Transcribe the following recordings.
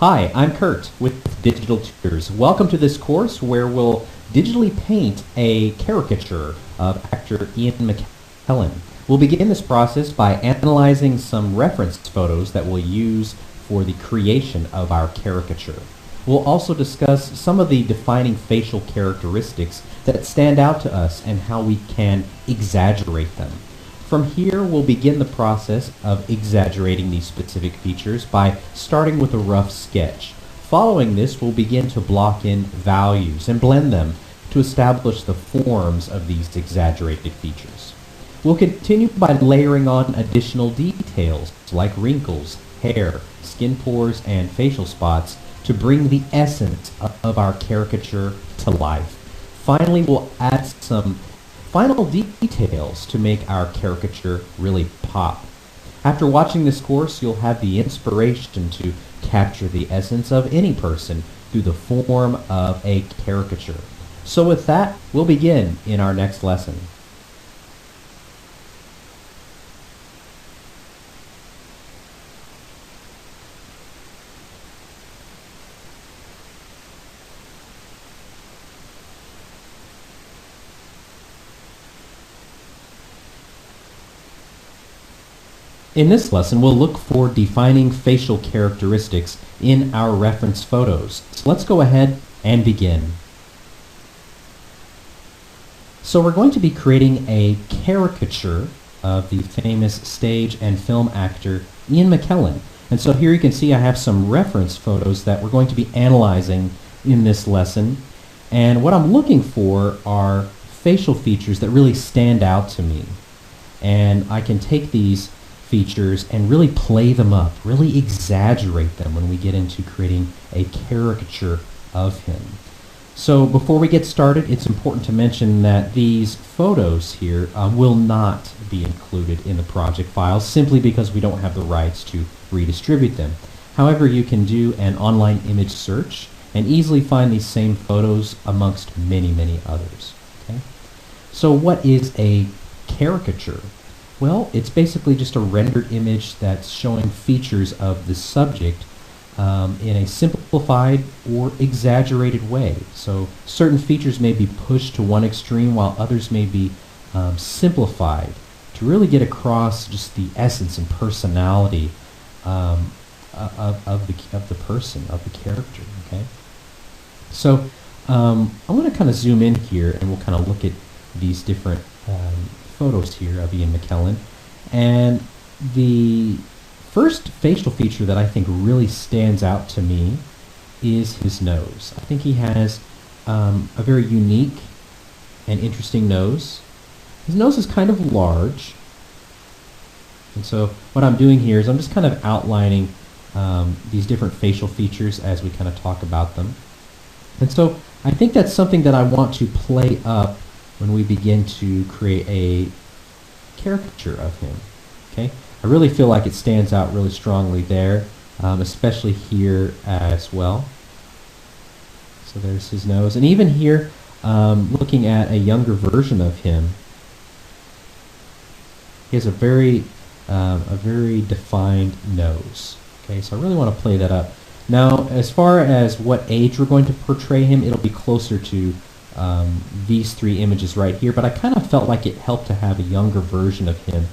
Hi, I'm Kurt with Digital Tutors. Welcome to this course where we'll digitally paint a caricature of actor Ian McKellen. We'll begin this process by analyzing some reference photos that we'll use for the creation of our caricature. We'll also discuss some of the defining facial characteristics that stand out to us and how we can exaggerate them. From here, we'll begin the process of exaggerating these specific features by starting with a rough sketch. Following this, we'll begin to block in values and blend them to establish the forms of these exaggerated features. We'll continue by layering on additional details like wrinkles, hair, skin pores, and facial spots to bring the essence of our caricature to life. Finally, we'll add some final details to make our caricature really pop. After watching this course, you'll have the inspiration to capture the essence of any person through the form of a caricature. So with that, we'll begin in our next lesson. In this lesson, we'll look for defining facial characteristics in our reference photos. So let's go ahead and begin. So we're going to be creating a caricature of the famous stage and film actor Ian McKellen. And so here you can see I have some reference photos that we're going to be analyzing in this lesson. And what I'm looking for are facial features that really stand out to me. And I can take these features and really play them up, really exaggerate them when we get into creating a caricature of him. So before we get started, it's important to mention that these photos here will not be included in the project files simply because we don't have the rights to redistribute them. However, you can do an online image search and easily find these same photos amongst many others. Okay? So what is a caricature? Well, it's basically just a rendered image that's showing features of the subject in a simplified or exaggerated way. So certain features may be pushed to one extreme while others may be simplified to really get across just the essence and personality of the person, of the character. Okay. So I'm going to kind of zoom in here and we'll kind of look at these different photos here of Ian McKellen, and the first facial feature that I think really stands out to me is his nose. I think he has a very unique and interesting nose. His nose is kind of large, and so what I'm doing here is I'm just kind of outlining these different facial features as we kind of talk about them. And so I think that's something that I want to play up when we begin to create a caricature of him. Okay, I really feel like it stands out really strongly there, especially here as well. So there's his nose, and even here, looking at a younger version of him, he has a very defined nose. Okay, so I really want to play that up. Now, as far as what age we're going to portray him, it'll be closer to these three images right here, but I kind of felt like it helped to have a younger version of him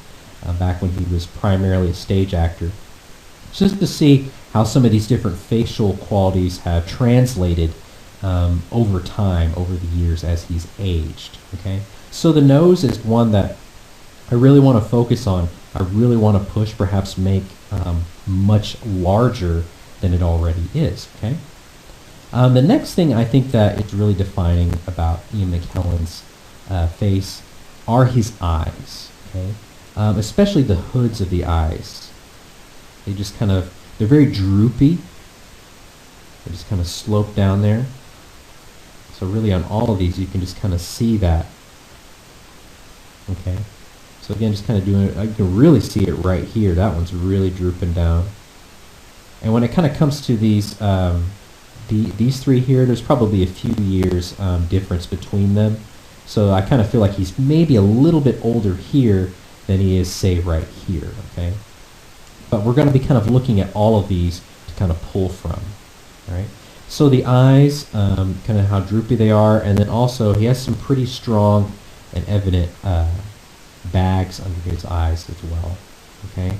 back when he was primarily a stage actor, just to see how some of these different facial qualities have translated over time, over the years as he's aged. Okay, so the nose is one that I really want to focus on. I really want to push, perhaps make much larger than it already is. Okay. The next thing I think that is really defining about Ian McKellen's face are his eyes, okay? Especially the hoods of the eyes. They just kind of, they're very droopy. They just kind of slope down there. So really on all of these you can just kind of see that. Okay, so again, just kind of doing it, I can really see it right here. That one's really drooping down. And when it kind of comes to these three here, there's probably a few years difference between them. So I kind of feel like he's maybe a little bit older here than he is, say, right here. Okay, but we're going to be kind of looking at all of these to kind of pull from. All right. So the eyes, kind of how droopy they are, and then also he has some pretty strong and evident bags under his eyes as well. Okay.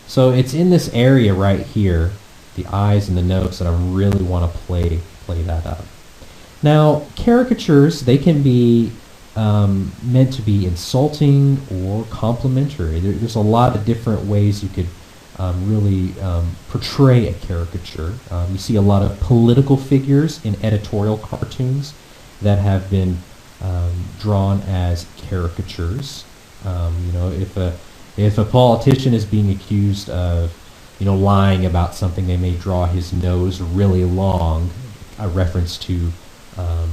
So it's in this area right here, the eyes and the nose, that I really want to play that up. Now, caricatures, they can be meant to be insulting or complimentary. There's a lot of different ways you could really portray a caricature. You see a lot of political figures in editorial cartoons that have been drawn as caricatures. You know, if a politician is being accused of, you know, lying about something, they may draw his nose really long, a reference to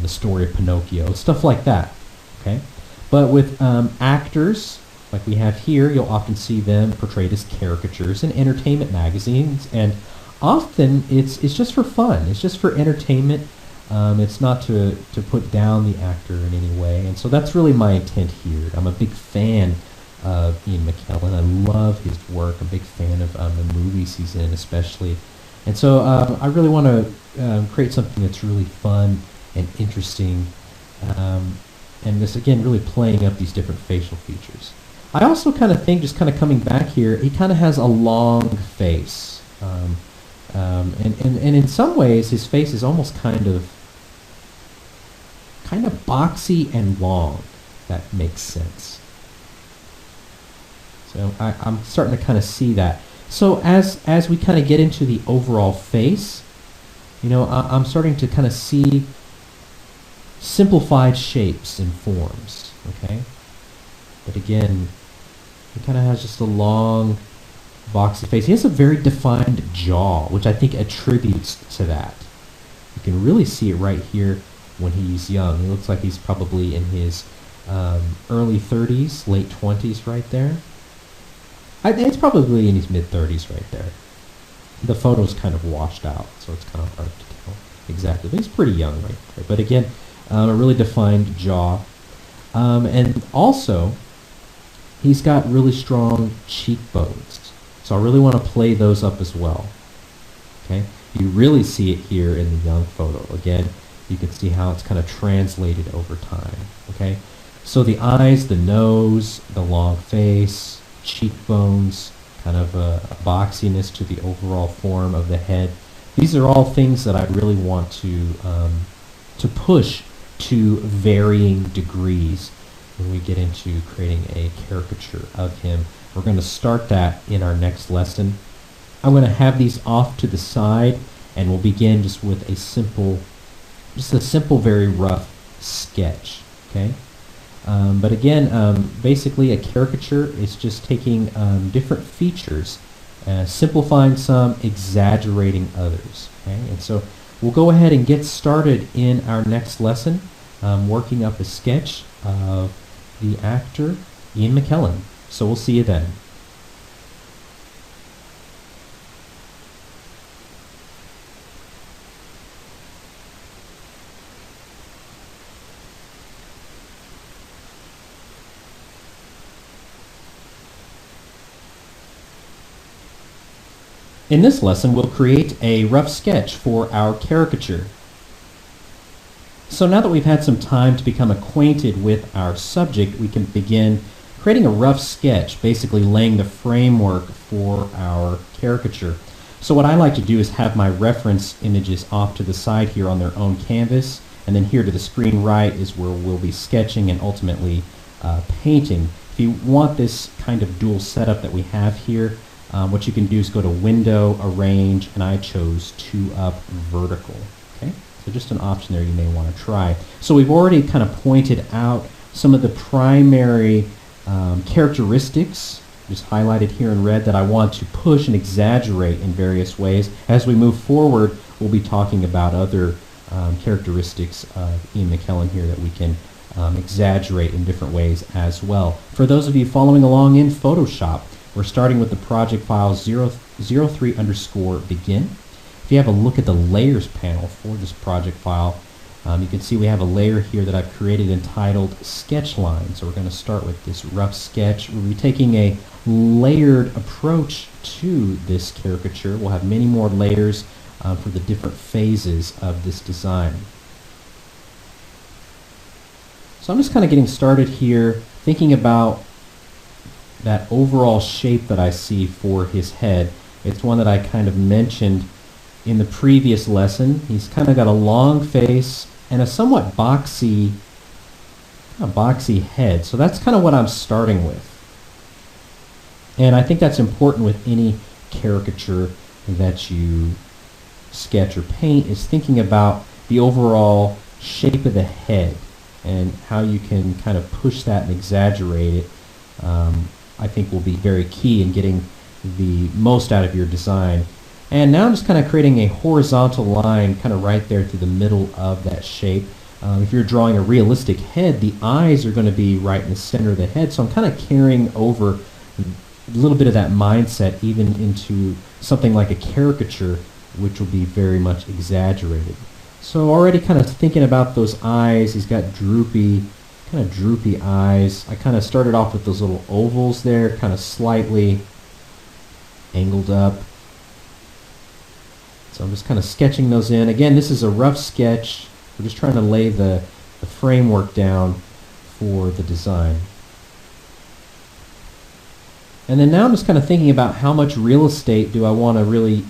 the story of Pinocchio, stuff like that. Okay, but with actors, like we have here, you'll often see them portrayed as caricatures in entertainment magazines, and often it's just for fun. It's just for entertainment. It's not to put down the actor in any way, and so that's really my intent here. I'm a big fan of Ian McKellen. I love his work. I'm a big fan of the movies he's in, especially, and so I really want to create something that's really fun and interesting, and this again really playing up these different facial features. I also kind of think, just kind of coming back here, he kind of has a long face, and in some ways his face is almost kind of boxy and long. That makes sense. So I'm starting to kind of see that. So as we kind of get into the overall face, you know, I'm starting to kind of see simplified shapes and forms. Okay, but again, he kind of has just a long, boxy face. He has a very defined jaw, which I think attributes to that. You can really see it right here when he's young. He looks like he's probably in his early 30s, late 20s right there. It's probably in his mid-30s right there. The photo's kind of washed out, so it's kind of hard to tell exactly. But he's pretty young right there. But again, a really defined jaw. And also, he's got really strong cheekbones. So I really want to play those up as well. Okay, you really see it here in the young photo. Again, you can see how it's kind of translated over time. Okay, so the eyes, the nose, the long face, cheekbones, kind of a boxiness to the overall form of the head. These are all things that I really want to push to varying degrees when we get into creating a caricature of him. We're going to start that in our next lesson. I'm going to have these off to the side, and we'll begin just with a simple, very rough sketch. Okay. But again, basically a caricature is just taking different features, simplifying some, exaggerating others. Okay? And so we'll go ahead and get started in our next lesson, working up a sketch of the actor Ian McKellen. So we'll see you then. In this lesson, we'll create a rough sketch for our caricature. So now that we've had some time to become acquainted with our subject, we can begin creating a rough sketch, basically laying the framework for our caricature. So what I like to do is have my reference images off to the side here on their own canvas, and then here to the screen right is where we'll be sketching and ultimately painting. If you want this kind of dual setup that we have here, what you can do is go to Window, Arrange, and I chose 2-up Vertical. Okay, so just an option there you may want to try. So we've already kind of pointed out some of the primary characteristics, just highlighted here in red, that I want to push and exaggerate in various ways. As we move forward, we'll be talking about other characteristics of Ian McKellen here that we can exaggerate in different ways as well. For those of you following along in Photoshop, we're starting with the project file 03_begin. If you have a look at the layers panel for this project file, you can see we have a layer here that I've created entitled Sketch Line. So we're going to start with this rough sketch. We'll be taking a layered approach to this caricature. We'll have many more layers for the different phases of this design. So I'm just kind of getting started here, thinking about that overall shape that I see for his head. It's one that I kind of mentioned in the previous lesson. He's kind of got a long face and a somewhat boxy head. So that's kind of what I'm starting with. And I think that's important with any caricature that you sketch or paint, is thinking about the overall shape of the head and how you can kind of push that and exaggerate it. I think will be very key in getting the most out of your design. And now I'm just kind of creating a horizontal line kind of right there through the middle of that shape. If you're drawing a realistic head, the eyes are going to be right in the center of the head, so I'm kind of carrying over a little bit of that mindset even into something like a caricature, which will be very much exaggerated. So already kind of thinking about those eyes, he's got droopy eyes. I kind of started off with those little ovals there, kind of slightly angled up. So I'm just kind of sketching those in. Again, this is a rough sketch. We're just trying to lay the framework down for the design. And then now I'm just kind of thinking about how much real estate do I want to really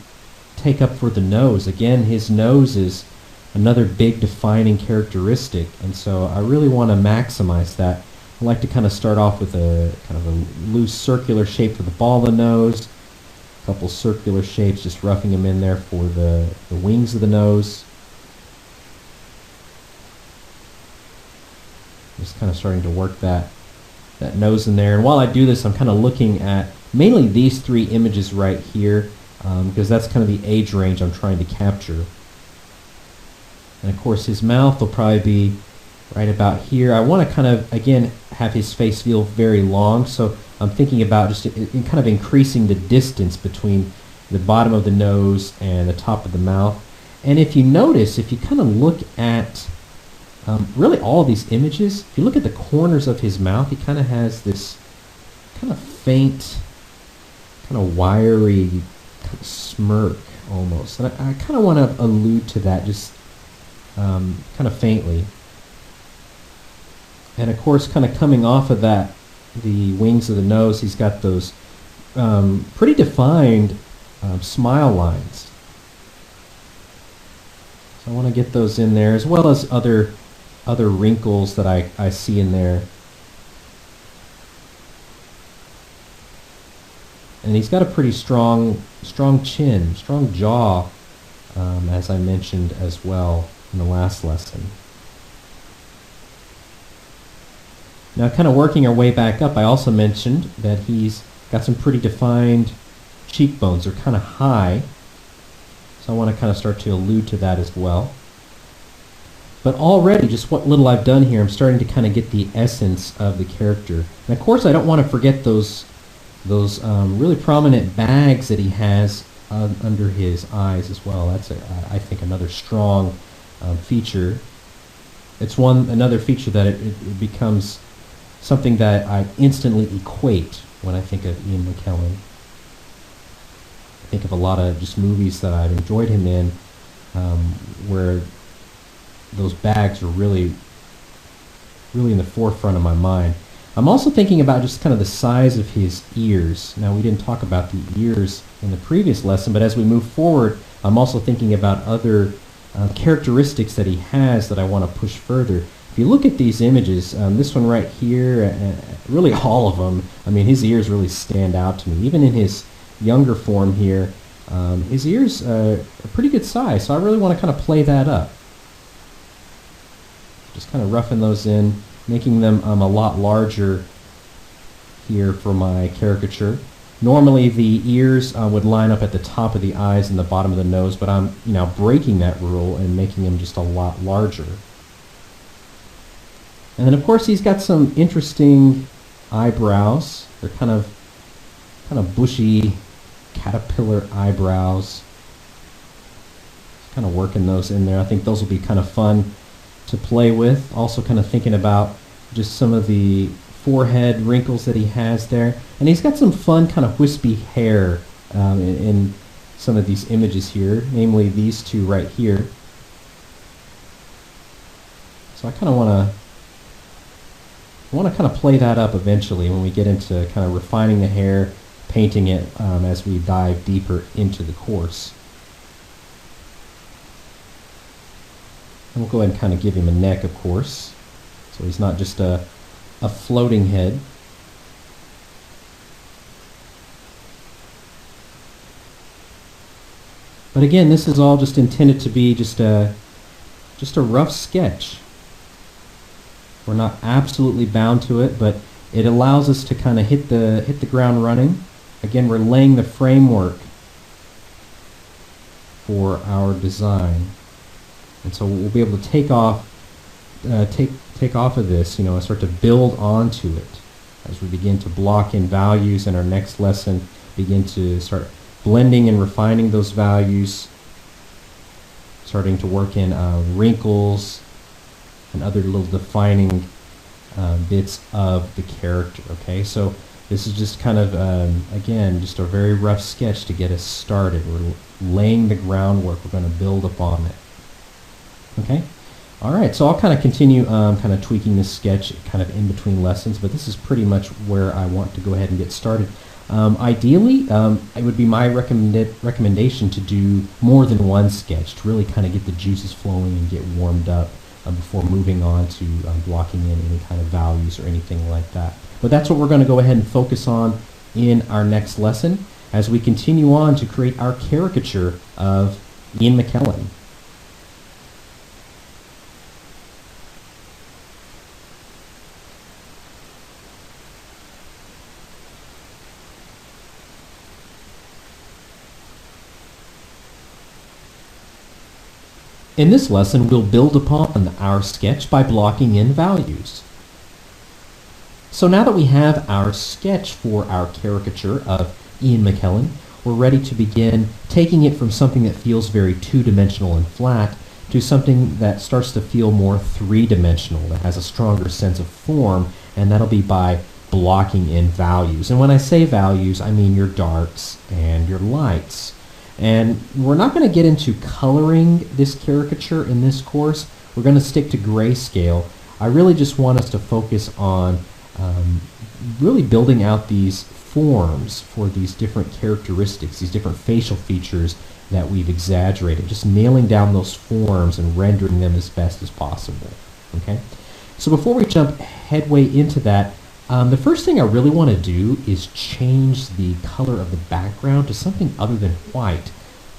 take up for the nose. Again, his nose is another big defining characteristic, and so I really want to maximize that. I like to kind of start off with a kind of a loose circular shape for the ball of the nose, a couple circular shapes, just roughing them in there for the wings of the nose. Just kind of starting to work that nose in there. And while I do this, I'm kind of looking at mainly these three images right here, because that's kind of the age range I'm trying to capture. And of course his mouth will probably be right about here. I want to kind of, again, have his face feel very long, so I'm thinking about just kind of increasing the distance between the bottom of the nose and the top of the mouth. And if you notice, if you kind of look at really all of these images, if you look at the corners of his mouth, he kind of has this kind of faint, kind of wiry kind of smirk almost. And I kind of want to allude to that just kind of faintly. And of course, kind of coming off of that, the wings of the nose, he's got those pretty defined smile lines. So I want to get those in there, as well as other wrinkles that I see in there. And he's got a pretty strong chin, strong jaw, as I mentioned as well in the last lesson. Now, kind of working our way back up, I also mentioned that he's got some pretty defined cheekbones. They're kind of high, so I want to kind of start to allude to that as well. But already, just what little I've done here, I'm starting to kind of get the essence of the character. And of course, I don't want to forget those really prominent bags that he has under his eyes as well. That's, I think, another strong feature. It's another feature that it becomes something that I instantly equate when I think of Ian McKellen. I think of a lot of just movies that I've enjoyed him in, where those bags are really in the forefront of my mind. I'm also thinking about just kind of the size of his ears. Now, we didn't talk about the ears in the previous lesson, but as we move forward, I'm also thinking about other characteristics that he has that I want to push further. If you look at these images, this one right here, really all of them, I mean, his ears really stand out to me. Even in his younger form here, his ears are a pretty good size, so I really want to kind of play that up. Just kind of roughing those in, making them a lot larger here for my caricature. Normally the ears would line up at the top of the eyes and the bottom of the nose, but I'm breaking that rule and making them just a lot larger. And then of course he's got some interesting eyebrows. They're kind of bushy caterpillar eyebrows. Kind of working those in there. I think those will be kind of fun to play with. Also kind of thinking about just some of the forehead wrinkles that he has there. And he's got some fun kind of wispy hair in some of these images here, namely these two right here. So I kind of want to kind of play that up eventually when we get into kind of refining the hair, painting it as we dive deeper into the course. And we'll go ahead and kind of give him a neck, of course, so he's not just a floating head. But again, this is all just intended to be just a rough sketch. We're not absolutely bound to it, but it allows us to kind of hit the ground running. Again, we're laying the framework for our design, and so we'll be able to take off of this, and start to build onto it as we begin to block in values in our next lesson. Begin to start blending and refining those values, starting to work in wrinkles and other little defining bits of the character. Okay, so this is just kind of, again, just a very rough sketch to get us started. We're laying the groundwork. We're going to build upon it. Okay, all right, so I'll kind of continue kind of tweaking this sketch kind of in between lessons, but this is pretty much where I want to go ahead and get started. Ideally, it would be my recommendation to do more than one sketch to really kind of get the juices flowing and get warmed up before moving on to blocking in any kind of values or anything like that. But that's what we're going to go ahead and focus on in our next lesson as we continue on to create our caricature of Ian McKellen. In this lesson, we'll build upon our sketch by blocking in values. So now that we have our sketch for our caricature of Ian McKellen, we're ready to begin taking it from something that feels very two-dimensional and flat to something that starts to feel more three-dimensional, that has a stronger sense of form, and that'll be by blocking in values. And when I say values, I mean your darks and your lights. And we're not going to get into coloring this caricature in this course. We're going to stick to grayscale. I really just want us to focus on really building out these forms for these different characteristics, these different facial features that we've exaggerated, just nailing down those forms and rendering them as best as possible. Okay? So before we jump headway into that, the first thing I really want to do is change the color of the background to something other than white.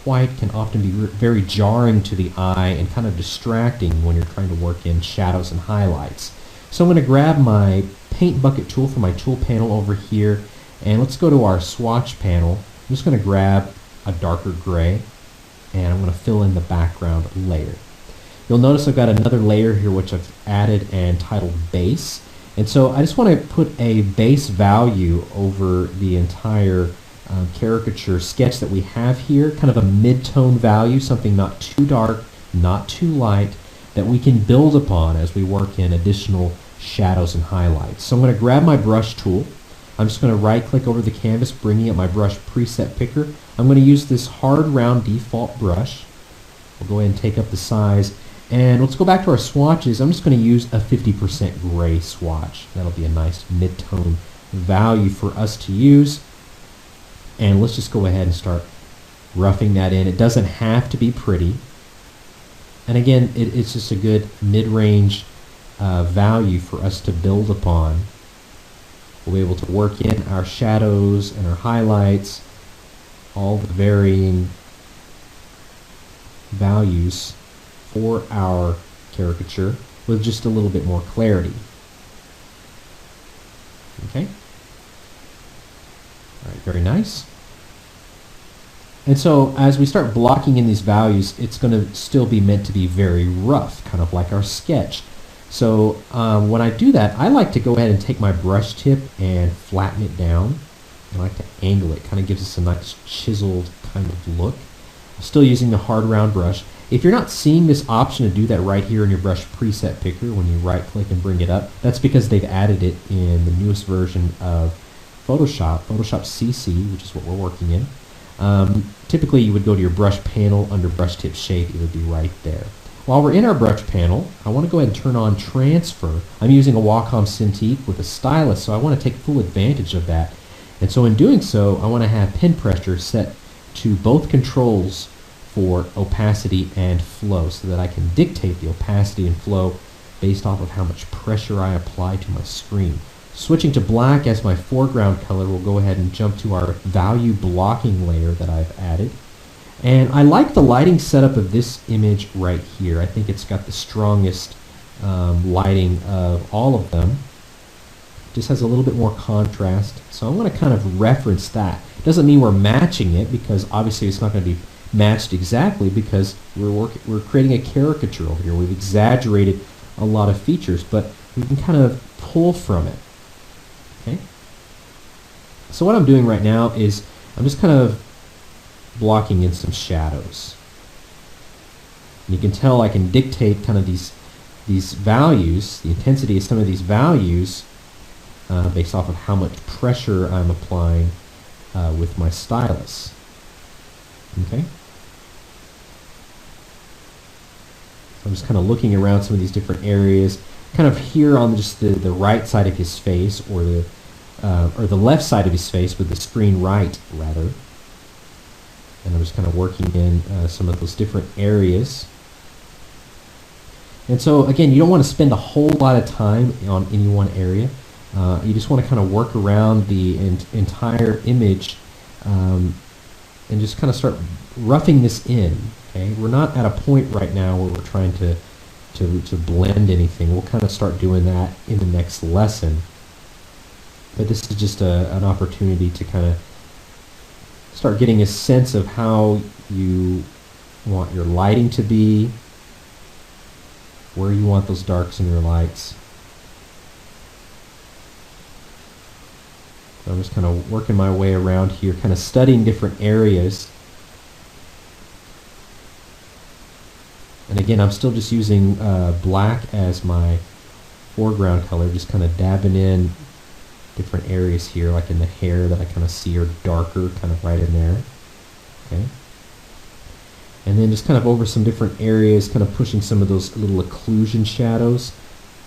White can often be very jarring to the eye and kind of distracting when you're trying to work in shadows and highlights. So I'm going to grab my paint bucket tool from my tool panel over here, and let's go to our swatch panel. I'm just going to grab a darker gray, and I'm going to fill in the background layer. You'll notice I've got another layer here which I've added and titled base. And so I just want to put a base value over the entire caricature sketch that we have here, kind of a mid-tone value, something not too dark, not too light, that we can build upon as we work in additional shadows and highlights. So I'm going to grab my brush tool. I'm just going to right-click over the canvas, bringing up my brush preset picker. I'm going to use this hard round default brush. We'll go ahead and take up the size. And let's go back to our swatches. I'm just going to use a 50% gray swatch. That'll be a nice mid-tone value for us to use. And let's just go ahead and start roughing that in. It doesn't have to be pretty. And again, it's just a good mid-range value for us to build upon. We'll be able to work in our shadows and our highlights, all the varying values for our caricature with just a little bit more clarity. Okay? All right, very nice. And so as we start blocking in these values, it's going to still be meant to be very rough, kind of like our sketch. So when I do that, I like to go ahead and take my brush tip and flatten it down. I like to angle it. Kind of gives us a nice chiseled kind of look. Still using the hard round brush. If you're not seeing this option to do that right here in your brush preset picker when you right click and bring it up, that's because they've added it in the newest version of Photoshop CC, which is what we're working in. Typically you would go to your brush panel under brush tip shape. It would be right there. While we're in our brush panel, I want to go ahead and turn on transfer. I'm using a Wacom Cintiq with a stylus, so I want to take full advantage of that. And so in doing so, I want to have pen pressure set to both controls for opacity and flow so that I can dictate the opacity and flow based off of how much pressure I apply to my screen. Switching to black as my foreground color, we'll go ahead and jump to our value blocking layer that I've added. And I like the lighting setup of this image right here. I think it's got the strongest lighting of all of them. Just has a little bit more contrast. So I want to kind of reference that. Doesn't mean we're matching it, because obviously it's not going to be matched exactly, because we're creating a caricature over here. We've exaggerated a lot of features, but we can kind of pull from it. Okay. So what I'm doing right now is I'm just kind of blocking in some shadows. And you can tell I can dictate kind of these values, the intensity of some of these values based off of how much pressure I'm applying with my stylus. Okay. So I'm just kind of looking around some of these different areas, kind of here on just the right side of his face, or the left side of his face with the screen right, rather. And I'm just kind of working in some of those different areas. And so again, you don't want to spend a whole lot of time on any one area. You just want to kind of work around the entire image and just kind of start roughing this in. Okay, we're not at a point right now where we're trying to blend anything. We'll kind of start doing that in the next lesson. But this is just an opportunity to kind of start getting a sense of how you want your lighting to be, where you want those darks in your lights. So I'm just kind of working my way around here, kind of studying different areas. And again, I'm still just using black as my foreground color, just kind of dabbing in different areas here, like in the hair that I kind of see are darker, kind of right in there. Okay. And then just kind of over some different areas, kind of pushing some of those little occlusion shadows,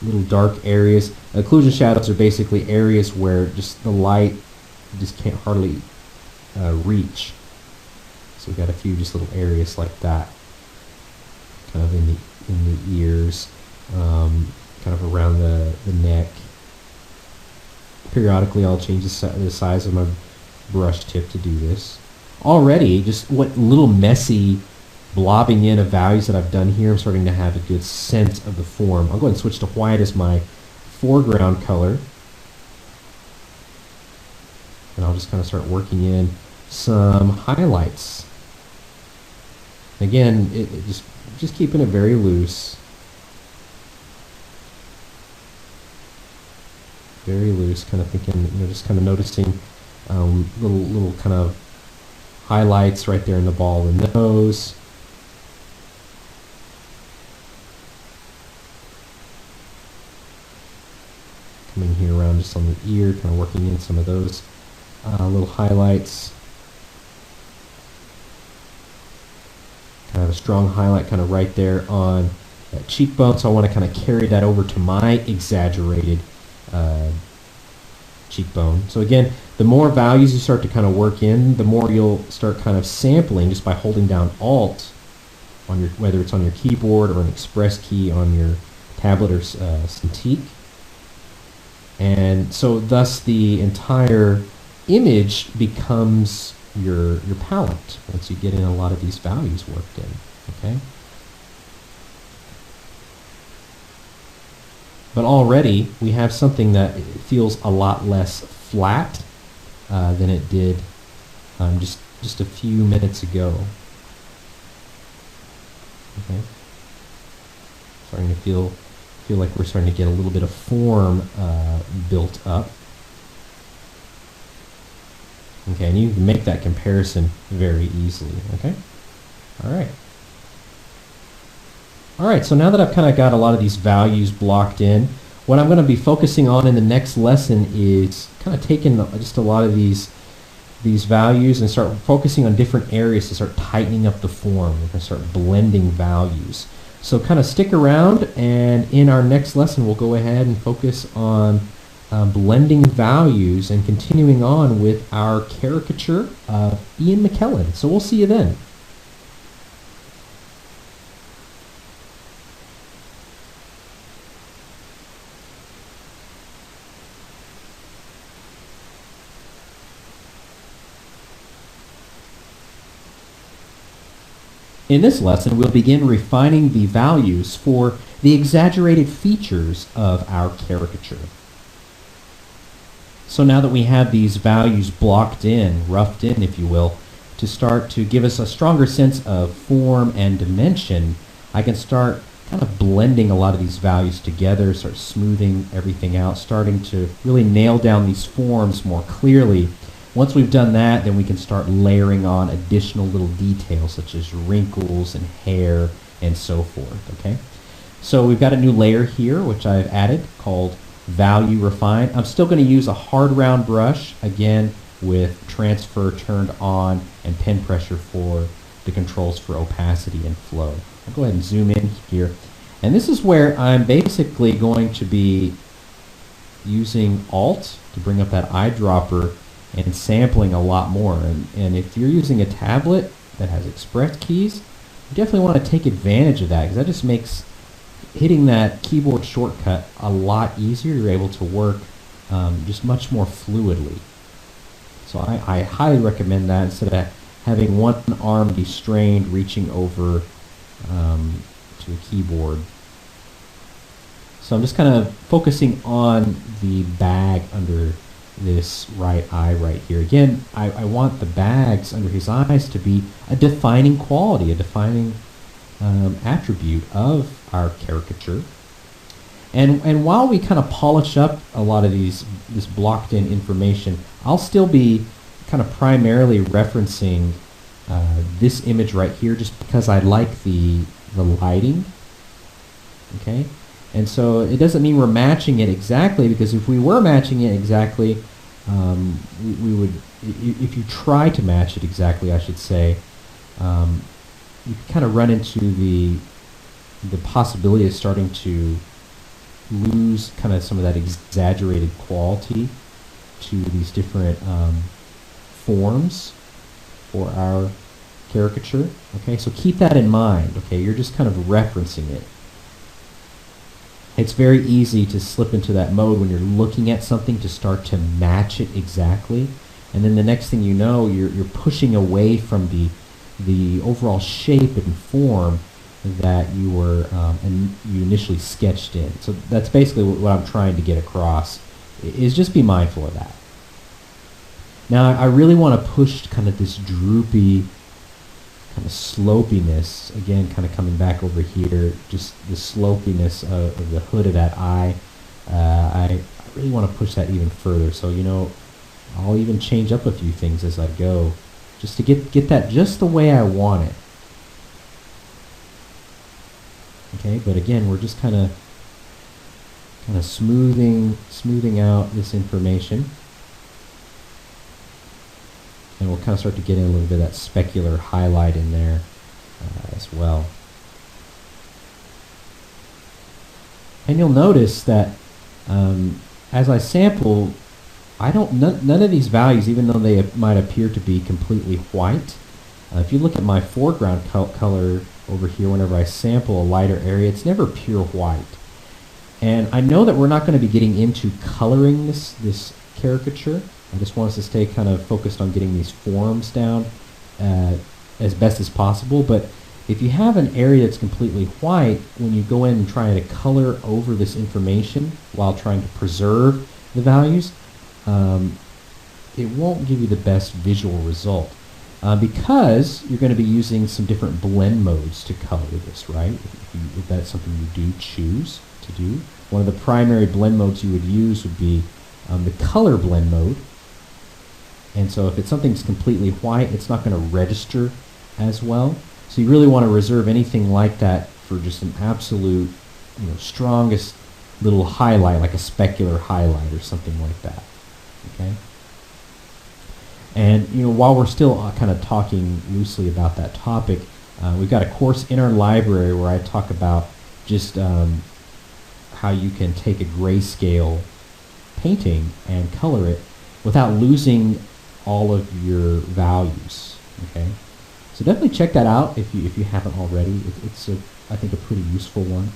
little dark areas. Occlusion shadows are basically areas where just the light just can't hardly reach. So we've got a few just little areas like that, kind of in the ears, kind of around the neck. Periodically I'll change the size of my brush tip to do this. Already, just what little messy blobbing in of values that I've done here, I'm starting to have a good sense of the form. I'll go ahead and switch to white as my foreground color. And I'll just kind of start working in some highlights. Again, just keeping it very loose. Very loose, kind of thinking, just kind of noticing little kind of highlights right there in the ball of the nose. Coming here around just on the ear, kind of working in some of those little highlights. Kind of a strong highlight kind of right there on that cheekbone, so I want to kind of carry that over to my exaggerated cheekbone. So again, the more values you start to kind of work in, the more you'll start kind of sampling just by holding down Alt on your, whether it's on your keyboard or an express key on your tablet or Cintiq. And so thus the entire image becomes your palette once you get in a lot of these values worked in. Okay. But already we have something that feels a lot less flat than it did just a few minutes ago. Okay. Starting to feel like we're starting to get a little bit of form built up. Okay, and you can make that comparison very easily. Okay. All right. All right, so now that I've kind of got a lot of these values blocked in, what I'm going to be focusing on in the next lesson is kind of taking just a lot of these values and start focusing on different areas to start tightening up the form. We're going to start blending values. So kind of stick around, and in our next lesson we'll go ahead and focus on blending values and continuing on with our caricature of Ian McKellen. So we'll see you then. In this lesson, we'll begin refining the values for the exaggerated features of our caricature. So now that we have these values blocked in, roughed in, if you will, to start to give us a stronger sense of form and dimension, I can start kind of blending a lot of these values together, start smoothing everything out, starting to really nail down these forms more clearly. Once we've done that, then we can start layering on additional little details such as wrinkles and hair and so forth, okay? So we've got a new layer here, which I've added, called Value Refine. I'm still going to use a hard round brush, again, with transfer turned on and pen pressure for the controls for opacity and flow. I'll go ahead and zoom in here. And this is where I'm basically going to be using Alt to bring up that eyedropper and sampling a lot more. And if you're using a tablet that has express keys, you definitely want to take advantage of that, because that just makes hitting that keyboard shortcut a lot easier. You're able to work just much more fluidly. So I highly recommend that, instead of having one arm be strained reaching over to the keyboard. So I'm just kind of focusing on the bag under this right eye right here. Again, I want the bags under his eyes to be a defining quality, a defining attribute of our caricature. And while we kind of polish up a lot of this blocked in information, I'll still be kind of primarily referencing this image right here, just because I like the lighting. Okay, and so it doesn't mean we're matching it exactly, because if we were matching it exactly, we would, if you try to match it exactly, I should say, you kind of run into the possibility of starting to lose kind of some of that exaggerated quality to these different forms for our caricature. Okay, so keep that in mind. Okay, you're just kind of referencing it. It's very easy to slip into that mode when you're looking at something to start to match it exactly, and then the next thing you know, you're pushing away from the overall shape and form that you were and you initially sketched in. So that's basically what I'm trying to get across, is just be mindful of that. Now I really want to push kind of this droopy kind of slopiness, again, kind of coming back over here, just the slopiness of the hood of that eye. I really want to push that even further. So, you know, I'll even change up a few things as I go, just to get that just the way I want it. Okay, but again, we're just kind of smoothing out this information. And we'll kind of start to get in a little bit of that specular highlight in there as well. And you'll notice that as I sample, none of these values, even though they might appear to be completely white, if you look at my foreground color over here, whenever I sample a lighter area, it's never pure white. And I know that we're not going to be getting into coloring this caricature. I just want us to stay kind of focused on getting these forms down as best as possible. But if you have an area that's completely white, when you go in and try to color over this information while trying to preserve the values, it won't give you the best visual result. Because you're going to be using some different blend modes to color this, right? If that's something you do choose to do. One of the primary blend modes you would use would be the color blend mode. And so if it's something's completely white, it's not going to register as well. So you really want to reserve anything like that for just an absolute, strongest little highlight, like a specular highlight or something like that. Okay. And while we're still kind of talking loosely about that topic, we've got a course in our library where I talk about just how you can take a grayscale painting and color it without losing all of your values. Okay, so definitely check that out if you haven't already. It's I think a pretty useful one.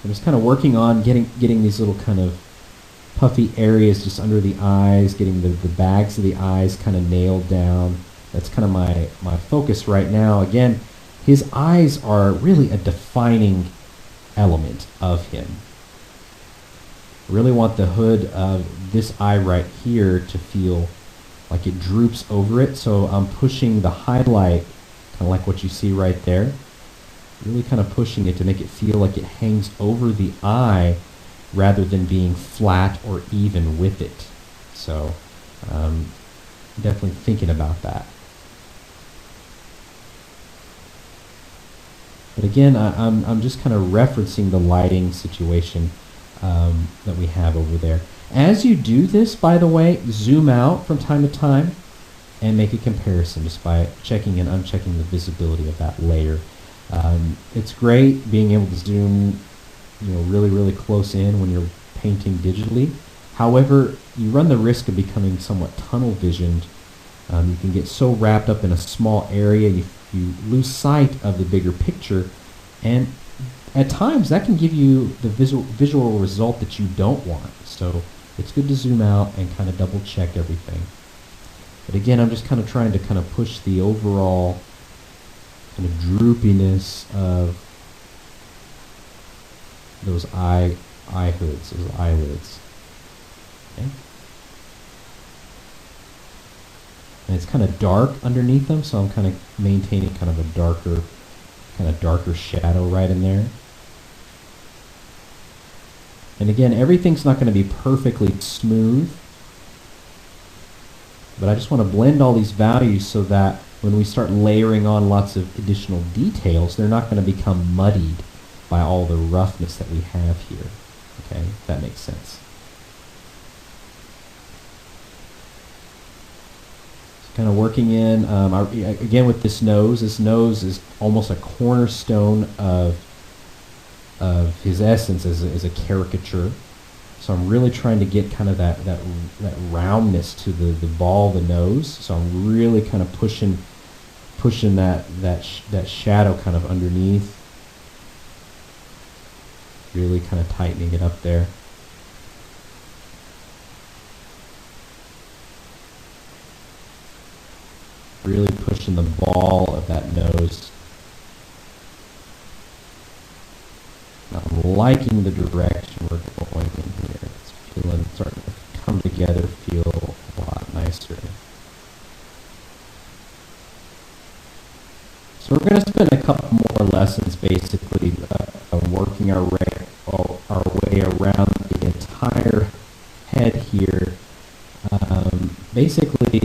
I'm just kind of working on getting these little kind of puffy areas just under the eyes, getting the bags of the eyes kind of nailed down. That's kind of my focus right now. Again, his eyes are really a defining element of him. I really want the hood of this eye right here to feel like it droops over it, so I'm pushing the highlight, kind of like what you see right there. Really kind of pushing it to make it feel like it hangs over the eye rather than being flat or even with it. So definitely thinking about that. But again, I'm just kind of referencing the lighting situation that we have over there. As you do this, by the way, zoom out from time to time and make a comparison just by checking and unchecking the visibility of that layer. It's great being able to zoom really close in when you're painting digitally. However, you run the risk of becoming somewhat tunnel visioned. You can get so wrapped up in a small area, you lose sight of the bigger picture, and at times that can give you the visual result that you don't want. So it's good to zoom out and kind of double check everything. But again, I'm just kind of trying to kind of push the overall kind of droopiness of those eye hoods, those eyelids. Okay. And it's kind of dark underneath them, so I'm kind of maintaining kind of a darker shadow right in there. And again, everything's not going to be perfectly smooth, but I just want to blend all these values so that when we start layering on lots of additional details, they're not going to become muddied by all the roughness that we have here. Okay, if that makes sense. So kind of working in, again with this nose is almost a cornerstone of his essence as a caricature. So I'm really trying to get kind of that roundness to the ball of the nose. So I'm really kind of pushing that shadow kind of underneath. Really kind of tightening it up there. Really pushing the ball of that nose. I'm liking the direction we're going in here. It's starting to come together, feel a lot nicer. So we're going to spend a couple more lessons basically working our way around the entire head here, basically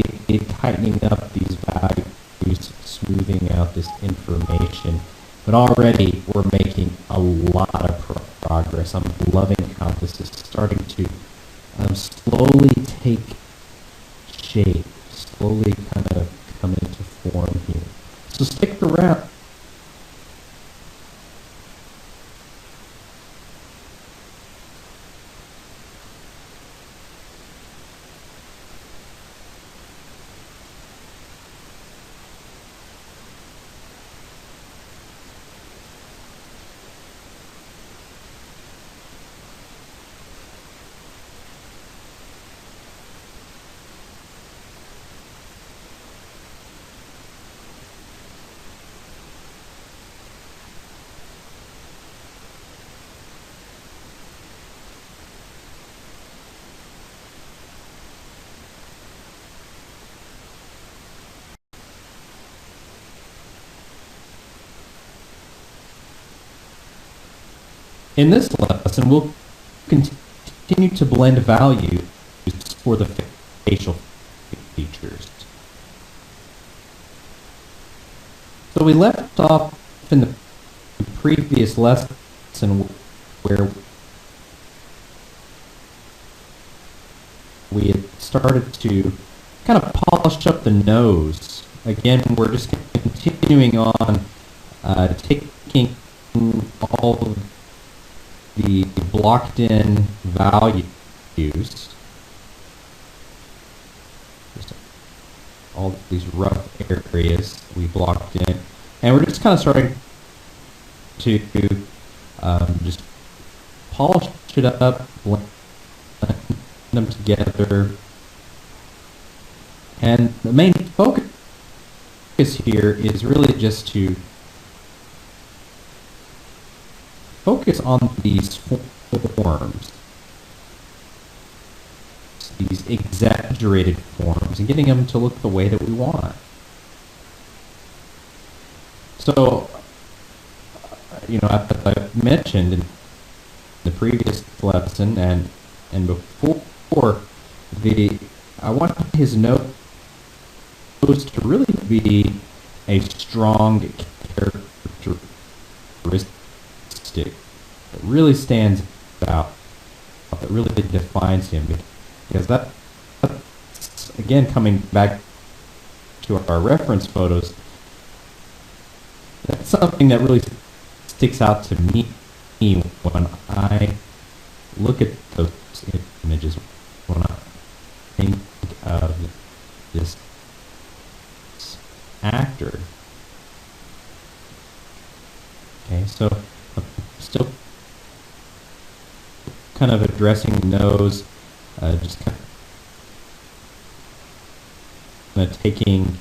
tightening up these values, smoothing out this information. But already we're making a lot of progress. I'm loving how this is starting to slowly take shape, slowly kind of come into form here. So stick around. In this lesson, we'll continue to blend values for the facial features. So we left off in the previous lesson where we had started to kind of polish up the nose. Again, we're just continuing on taking all of the blocked in values, just all these rough areas we blocked in, and we're just kind of starting to just polish it up, blend them together, and the main focus here is really just to focus on these forms, these exaggerated forms, and getting them to look the way that we want. So, as I mentioned in the previous lesson and before, I want his nose to really be a strong characteristic that really stands out, that really defines him, because that's again coming back to our reference photos. That's something that really sticks out to me when I look at those images, when I think of this actor. Okay, so I'm still kind of addressing the nose, just kind of taking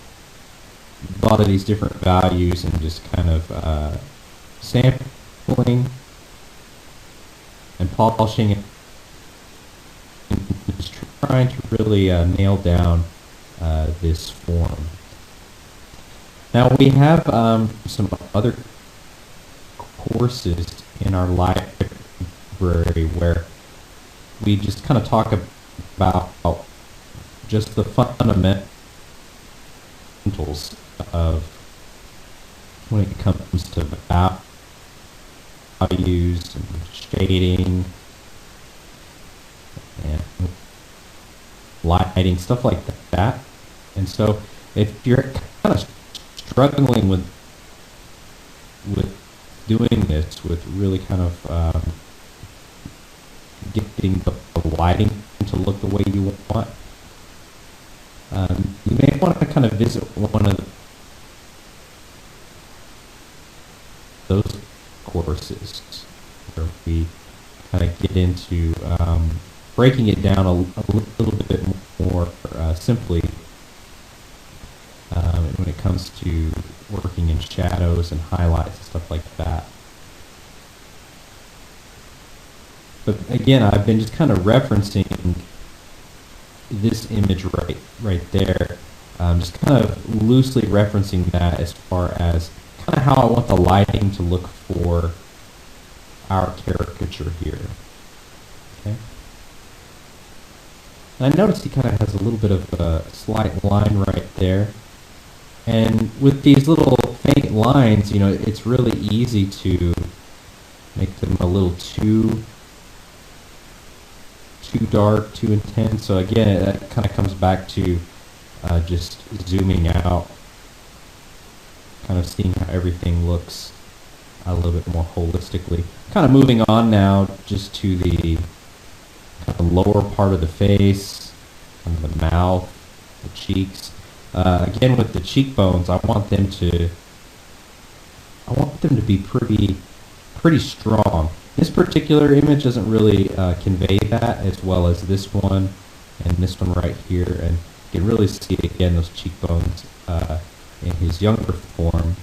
a lot of these different values and just kind of sampling and polishing it, and just trying to really nail down this form. Now we have some other courses in our library where we just kind of talk about just the fundamentals of when it comes to values and shading and lighting, stuff like that. And so if you're kind of struggling with doing this, with really kind of getting the lighting to look the way you want, you may want to kind of visit one of those courses where we kind of get into breaking it down a little bit more simply when it comes to working in shadows and highlights and stuff like that. But again, I've been just kind of referencing this image right there, just kind of loosely referencing that as far as kind of how I want the lighting to look for our caricature here. Okay. And I noticed he kind of has a little bit of a slight line right there. And with these little faint lines, it's really easy to make them a little too dark, too intense. So again, that kind of comes back to just zooming out, kind of seeing how everything looks a little bit more holistically. Kind of moving on now just to the kind of lower part of the face, kind of the mouth, the cheeks. Again, with the cheekbones, I want them to be pretty strong. This particular image doesn't really convey that as well as this one and this one right here, and you can really see again those cheekbones in his younger form.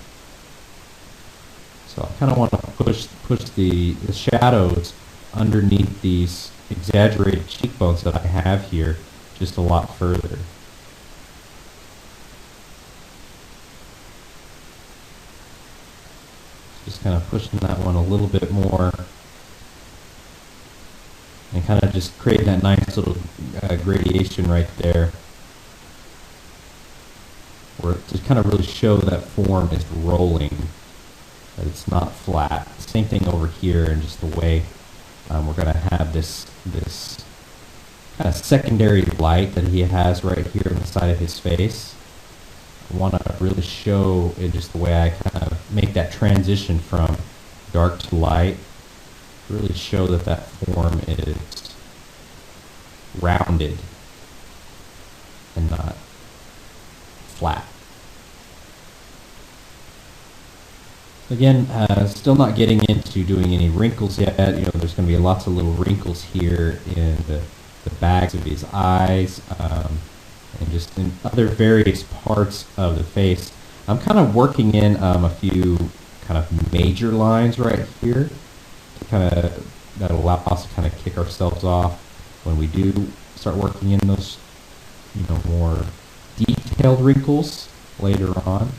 So I kind of want to push the shadows underneath these exaggerated cheekbones that I have here just a lot further. Just kind of pushing that one a little bit more, and kind of just create that nice little gradation right there. where to kind of really show that form is rolling, that it's not flat. Same thing over here, and just the way we're going to have this kind of secondary light that he has right here on the side of his face. I want to really show it just the way I kind of make that transition from dark to light. Really show that that form is rounded and not flat. Again, still not getting into doing any wrinkles yet. You know, there's going to be lots of little wrinkles here in the bags of his eyes, and just in other various parts of the face. I'm kind of working in a few kind of major lines right here, to kind of that allow us to kind of kick ourselves off when we do start working in those, you know, more detailed wrinkles later on.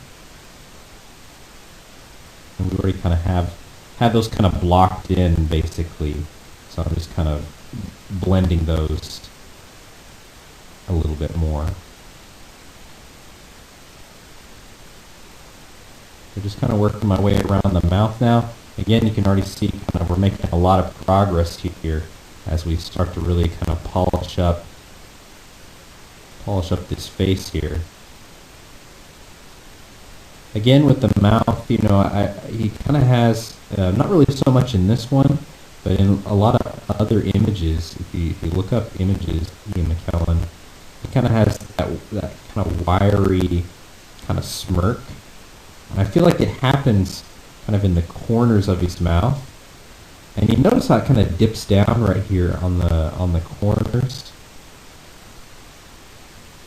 And we already kind of have those kind of blocked in basically, so I'm just kind of blending those a little bit more. So just kind of working my way around the mouth now. Again, you can already see kind of we're making a lot of progress here as we start to really kind of polish up this face here. Again, with the mouth, you know, he kind of has, not really so much in this one, but in a lot of other images, if you look up images, Ian McKellen, he kind of has that kind of wiry kind of smirk. And I feel like it happens kind of in the corners of his mouth. And you notice how it kind of dips down right here on the corners.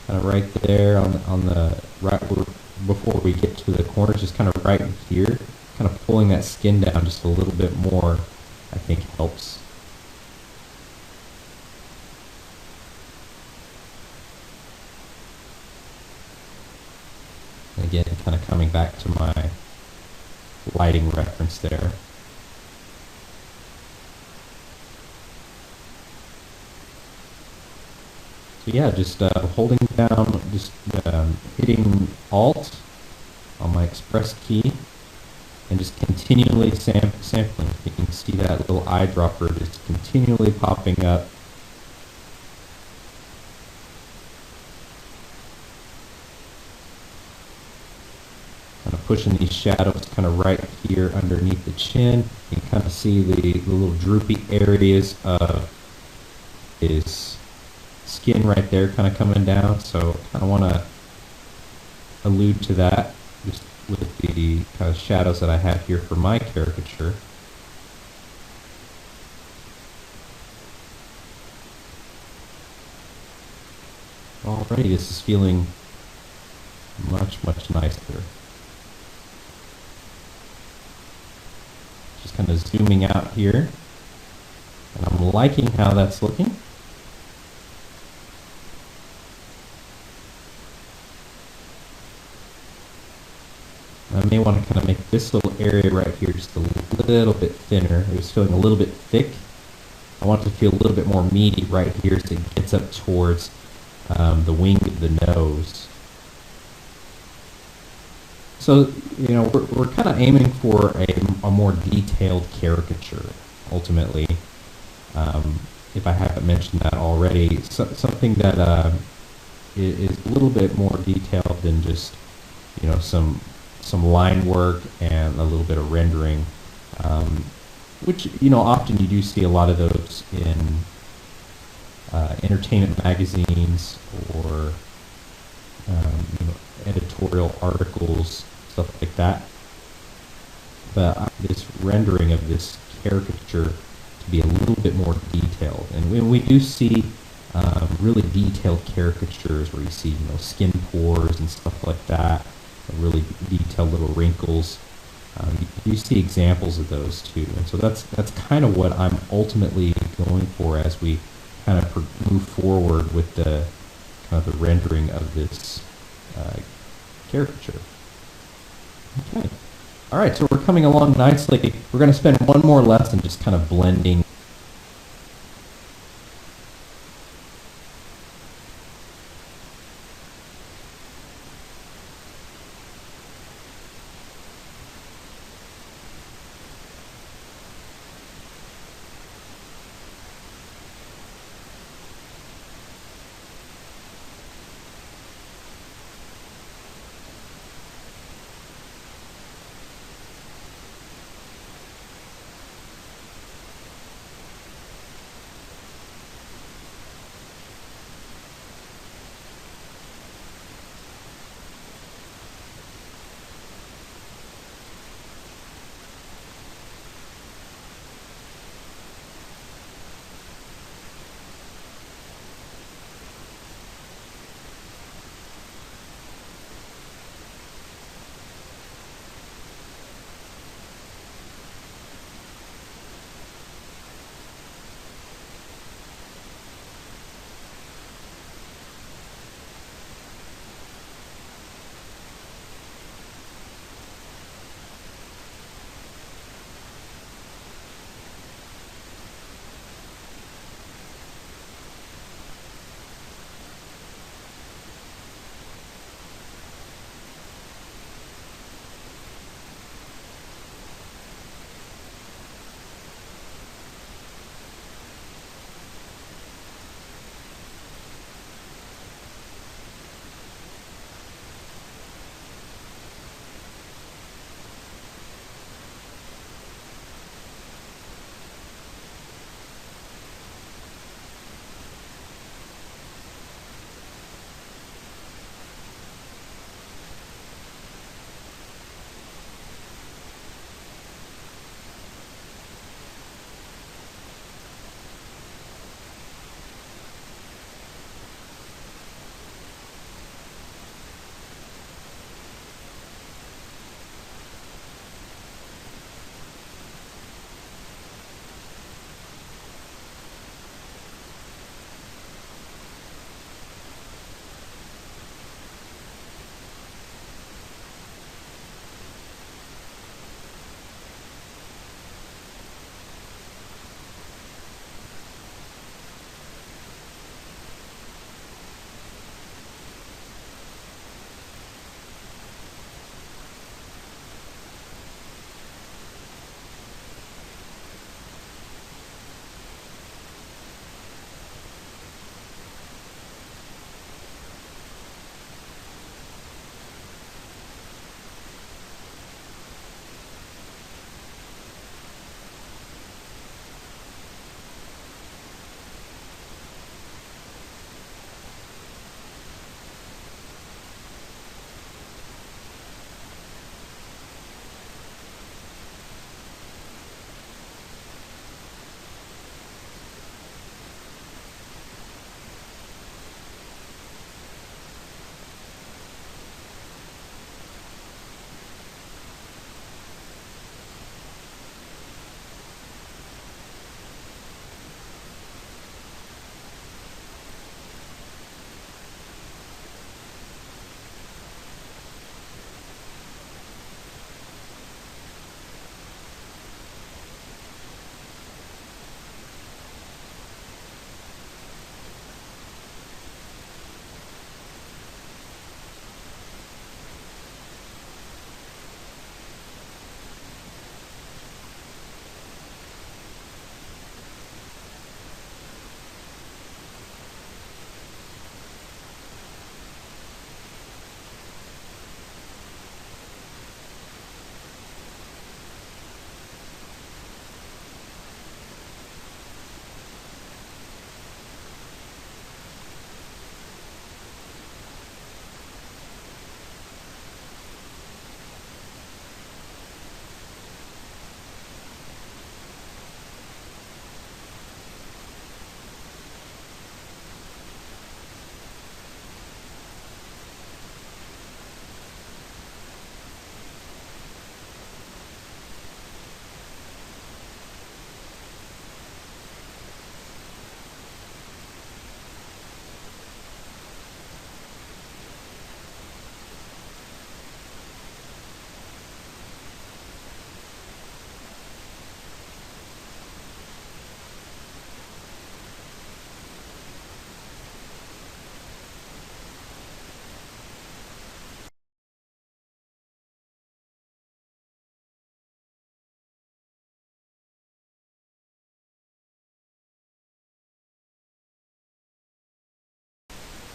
Kind of right there on the right where, before we get to the corners, just kind of right here, kind of pulling that skin down just a little bit more, I think helps. And again, kind of coming back to my lighting reference there. So yeah, just holding down, just hitting Alt on my Express key, and just continually sampling. You can see that little eyedropper just continually popping up. Kind of pushing these shadows kind of right here underneath the chin. You can kind of see the little droopy areas of his skin right there kind of coming down, so I kind of want to allude to that just with the kind of shadows that I have here for my caricature. Alrighty, this is feeling much nicer. Just kind of zooming out here, and I'm liking how that's looking. I may want to kind of make this little area right here just a little bit thinner. It was feeling a little bit thick. I want it to feel a little bit more meaty right here as it gets up towards the wing of the nose. So, you know, we're kind of aiming for a more detailed caricature, ultimately. If I haven't mentioned that already, something that is a little bit more detailed than just, you know, some line work and a little bit of rendering, which, you know, often you do see a lot of those in entertainment magazines or you know, editorial articles, stuff like that. But this rendering of this caricature to be a little bit more detailed, and when we do see really detailed caricatures where you see, you know, skin pores and stuff like that, really detailed little wrinkles. You see examples of those too, and so that's kind of what I'm ultimately going for as we kind of move forward with the kind of the rendering of this caricature. Okay, all right, so we're coming along nicely. We're going to spend one more lesson just kind of blending.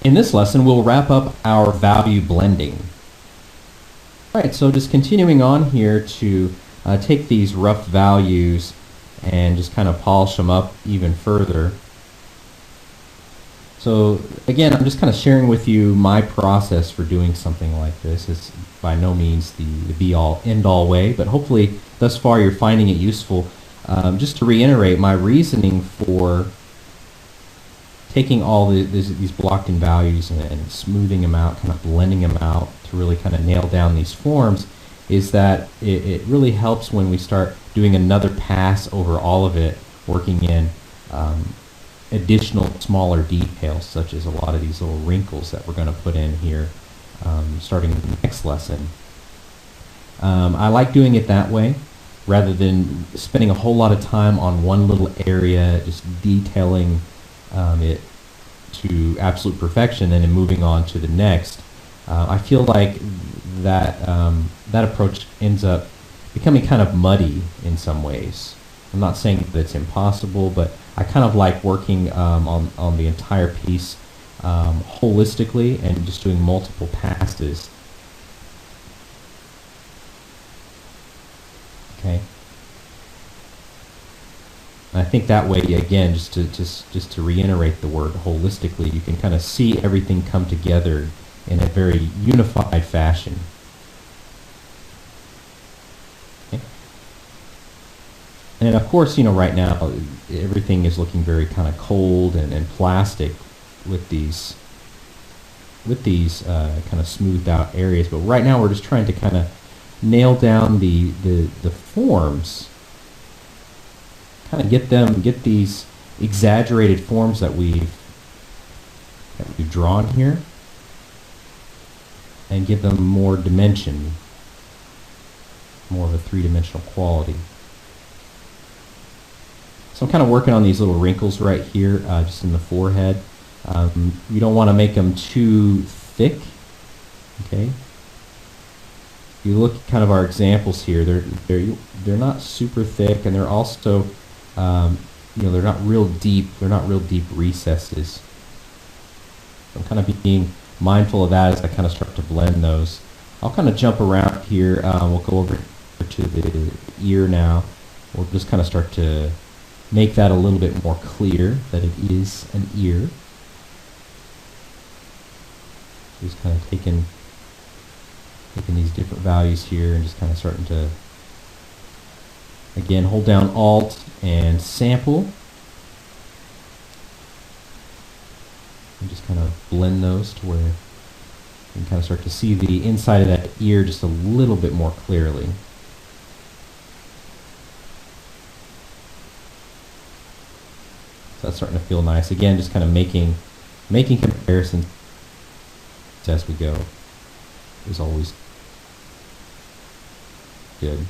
In this lesson, we'll wrap up our value blending. All right, so just continuing on here to take these rough values and just kind of polish them up even further. So again, I'm just kind of sharing with you my process for doing something like this. It's by no means the be-all, end-all way, but hopefully thus far you're finding it useful. Just to reiterate my reasoning for taking all these blocked-in values and smoothing them out, kind of blending them out to really kind of nail down these forms, is that it really helps when we start doing another pass over all of it, working in additional smaller details, such as a lot of these little wrinkles that we're going to put in here starting in the next lesson. I like doing it that way rather than spending a whole lot of time on one little area, just detailing it to absolute perfection and then moving on to the next. I feel like that that approach ends up becoming kind of muddy in some ways. I'm not saying that it's impossible, but I kind of like working on the entire piece holistically and just doing multiple passes. Okay. And I think that way, again, just to reiterate the word holistically, you can kind of see everything come together in a very unified fashion. Okay. And of course, you know, right now everything is looking very kind of cold and plastic with these kind of smoothed out areas. But right now we're just trying to kind of nail down the forms, kind of get these exaggerated forms that we've drawn here, and give them more dimension, more of a three-dimensional quality. So I'm kind of working on these little wrinkles right here, just in the forehead. You don't want to make them too thick. Okay. If you look at kind of our examples here, they're not super thick, and they're also you know, they're not real deep. They're not real deep recesses. So I'm kind of being mindful of that as I kind of start to blend those. I'll kind of jump around here. We'll go over to the ear now. We'll just kind of start to make that a little bit more clear that it is an ear. Just kind of taking these different values here and just kind of starting to, again, hold down Alt and sample. And just kind of blend those to where you can kind of start to see the inside of that ear just a little bit more clearly. So that's starting to feel nice. Again, just kind of making comparisons as we go is always good.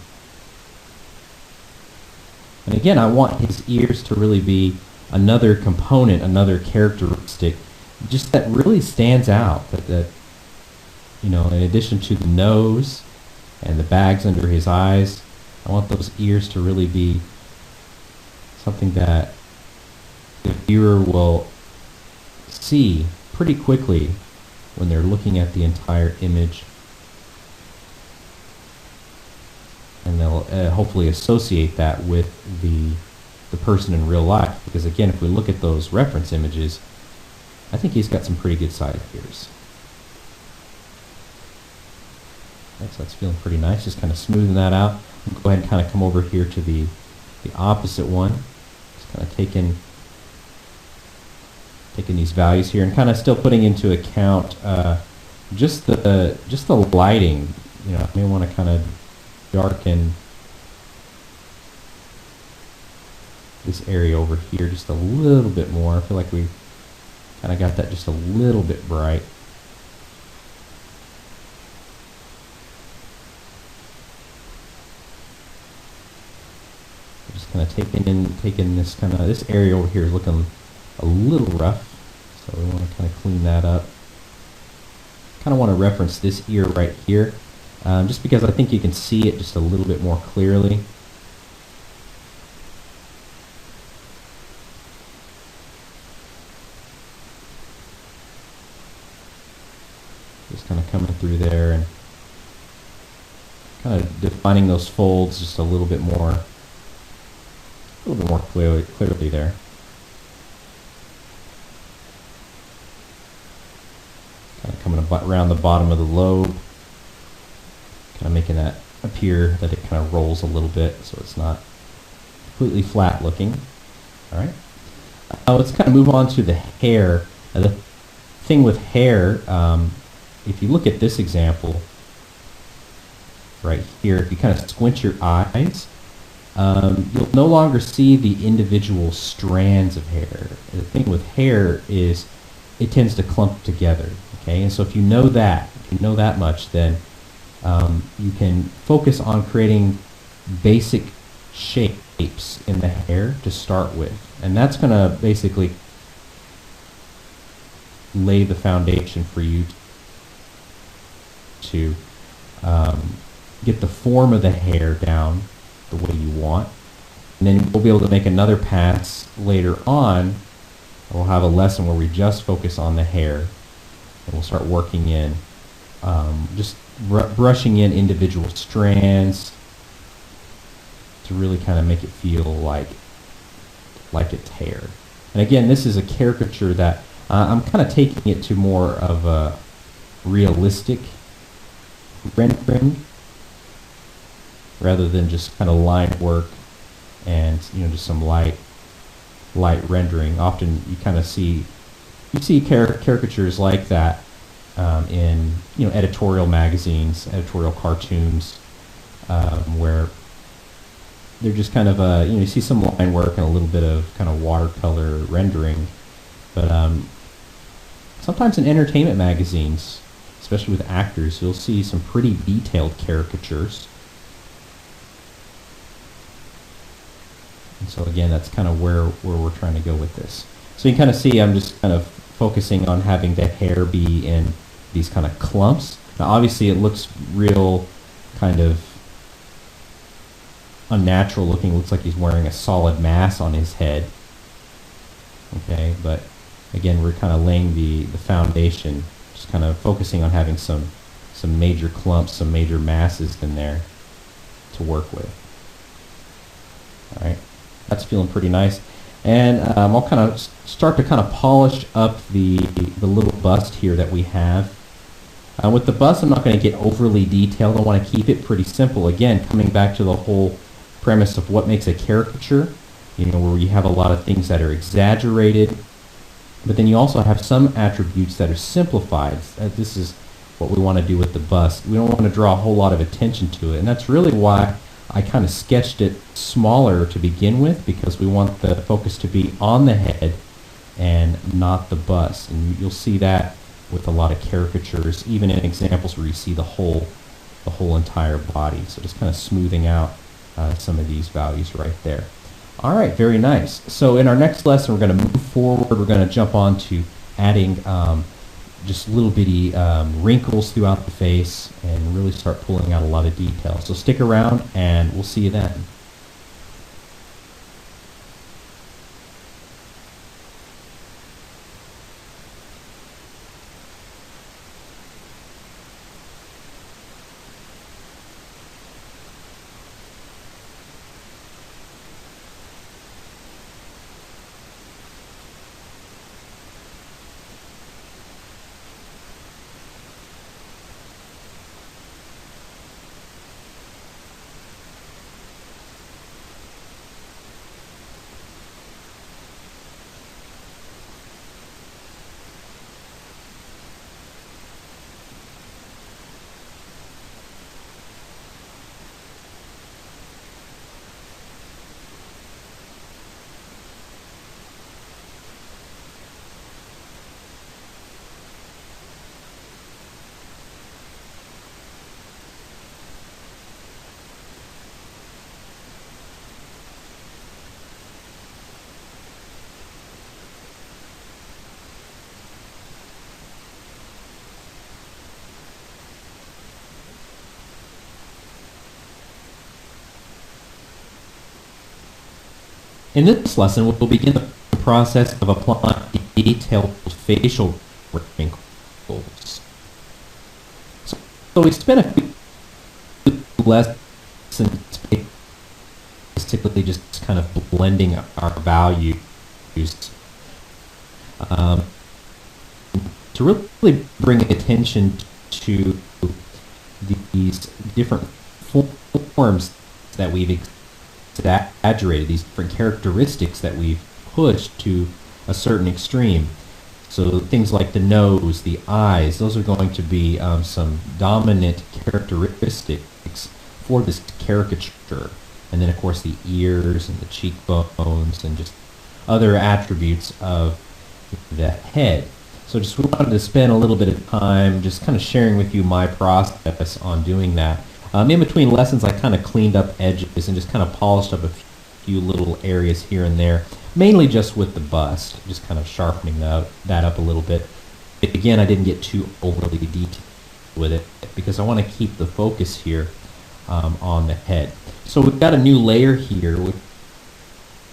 And again, I want his ears to really be another component, another characteristic, just that really stands out. That you know, in addition to the nose and the bags under his eyes, I want those ears to really be something that the viewer will see pretty quickly when they're looking at the entire image. And they'll hopefully associate that with the person in real life. Because again, if we look at those reference images, I think he's got some pretty good side ears. Okay, so that's feeling pretty nice. Just kind of smoothing that out. I'll go ahead and kind of come over here to the opposite one. Just kind of taking these values here and kind of still putting into account just the lighting. You know, I may want to kind of darken this area over here just a little bit more. I feel like we kind of got that just a little bit bright. Just kind of taking this area over here is looking a little rough, so we want to kind of clean that up. Kind of want to reference this ear right here, just because I think you can see it just a little bit more clearly. kind of coming through there and kind of defining those folds just a little bit more clearly there. Kind of coming around the bottom of the lobe, kind of making that appear that it kind of rolls a little bit so it's not completely flat looking. All right. Let's kind of move on to the hair. The thing with hair, if you look at this example right here, if you kind of squint your eyes, you'll no longer see the individual strands of hair. The thing with hair is it tends to clump together. Okay, and so if you know that much, then you can focus on creating basic shapes in the hair to start with, and that's going to basically lay the foundation for you to get the form of the hair down the way you want, and then we'll be able to make another pass later on. We'll have a lesson where we just focus on the hair, and we'll start working in just brushing in individual strands to really kind of make it feel like it's hair. And again, this is a caricature that I'm kind of taking it to more of a realistic rendering rather than just kind of line work and just some light rendering. Often you kind of see caricatures like that in editorial magazines, editorial cartoons, where they're just kind of you see some line work and a little bit of kind of watercolor rendering, but sometimes in entertainment magazines, especially with actors, you'll see some pretty detailed caricatures. And so again, that's kind of where we're trying to go with this. So you can kind of see I'm just kind of focusing on having the hair be in these kind of clumps. Now obviously it looks real kind of unnatural looking. It looks like he's wearing a solid mass on his head. Okay, but again, we're kind of laying the foundation, just kind of focusing on having some major clumps, some major masses in there to work with. All right, that's feeling pretty nice. And I'll kind of start to kind of polish up the little bust here that we have. With the bust, I'm not going to get overly detailed. I want to keep it pretty simple. Again, coming back to the whole premise of what makes a caricature, where you have a lot of things that are exaggerated, but then you also have some attributes that are simplified. This is what we want to do with the bust. We don't want to draw a whole lot of attention to it, and that's really why I kind of sketched it smaller to begin with, because we want the focus to be on the head and not the bust. And you'll see that with a lot of caricatures, even in examples where you see the whole entire body. So just kind of smoothing out some of these values right there. All right, very nice. So in our next lesson, we're going to move forward. We're going to jump on to adding just little bitty wrinkles throughout the face and really start pulling out a lot of detail. So stick around and we'll see you then. In this lesson, we'll begin the process of applying detailed facial wrinkles. So we spent a few lessons basically just kind of blending our values um, to really bring attention to these different forms that we've exaggerated, these different characteristics that we've pushed to a certain extreme. So things like the nose, the eyes, those are going to be some dominant characteristics for this caricature. And then of course the ears and the cheekbones and just other attributes of the head. So just wanted to spend a little bit of time just kind of sharing with you my process on doing that. In between lessons, I kind of cleaned up edges and just kind of polished up a few little areas here and there, mainly just with the bust, just kind of sharpening that up a little bit. Again, I didn't get too overly detailed with it because I want to keep the focus here on the head. So we've got a new layer here which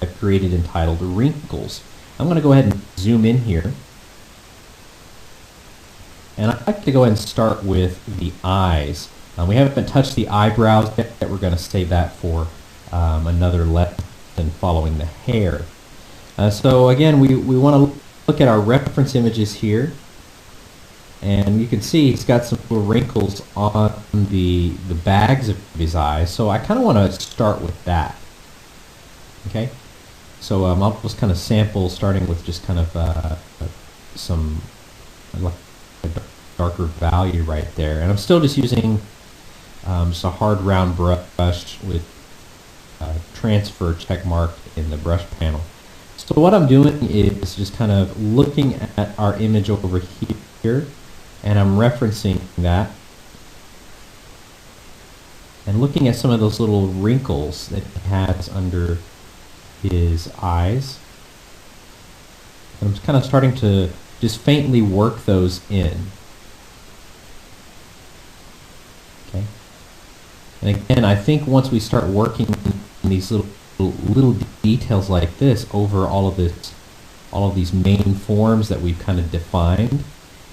I've created entitled Wrinkles. I'm going to go ahead and zoom in here. And I'd like to go ahead and start with the eyes. We haven't touched the eyebrows yet. We're going to save that for another lesson following the hair. So again, we want to look at our reference images here. And you can see he's got some little wrinkles on the bags of his eyes. So I kind of want to start with that. Okay? So I'll just kind of sample starting with just kind of some like a darker value right there. And I'm still just using just a hard round brush with transfer check mark in the brush panel. So what I'm doing is just kind of looking at our image over here, and I'm referencing that and looking at some of those little wrinkles that he has under his eyes. And I'm kind of starting to just faintly work those in. Okay. And again, I think once we start working these little details like this over all of these main forms that we've kind of defined,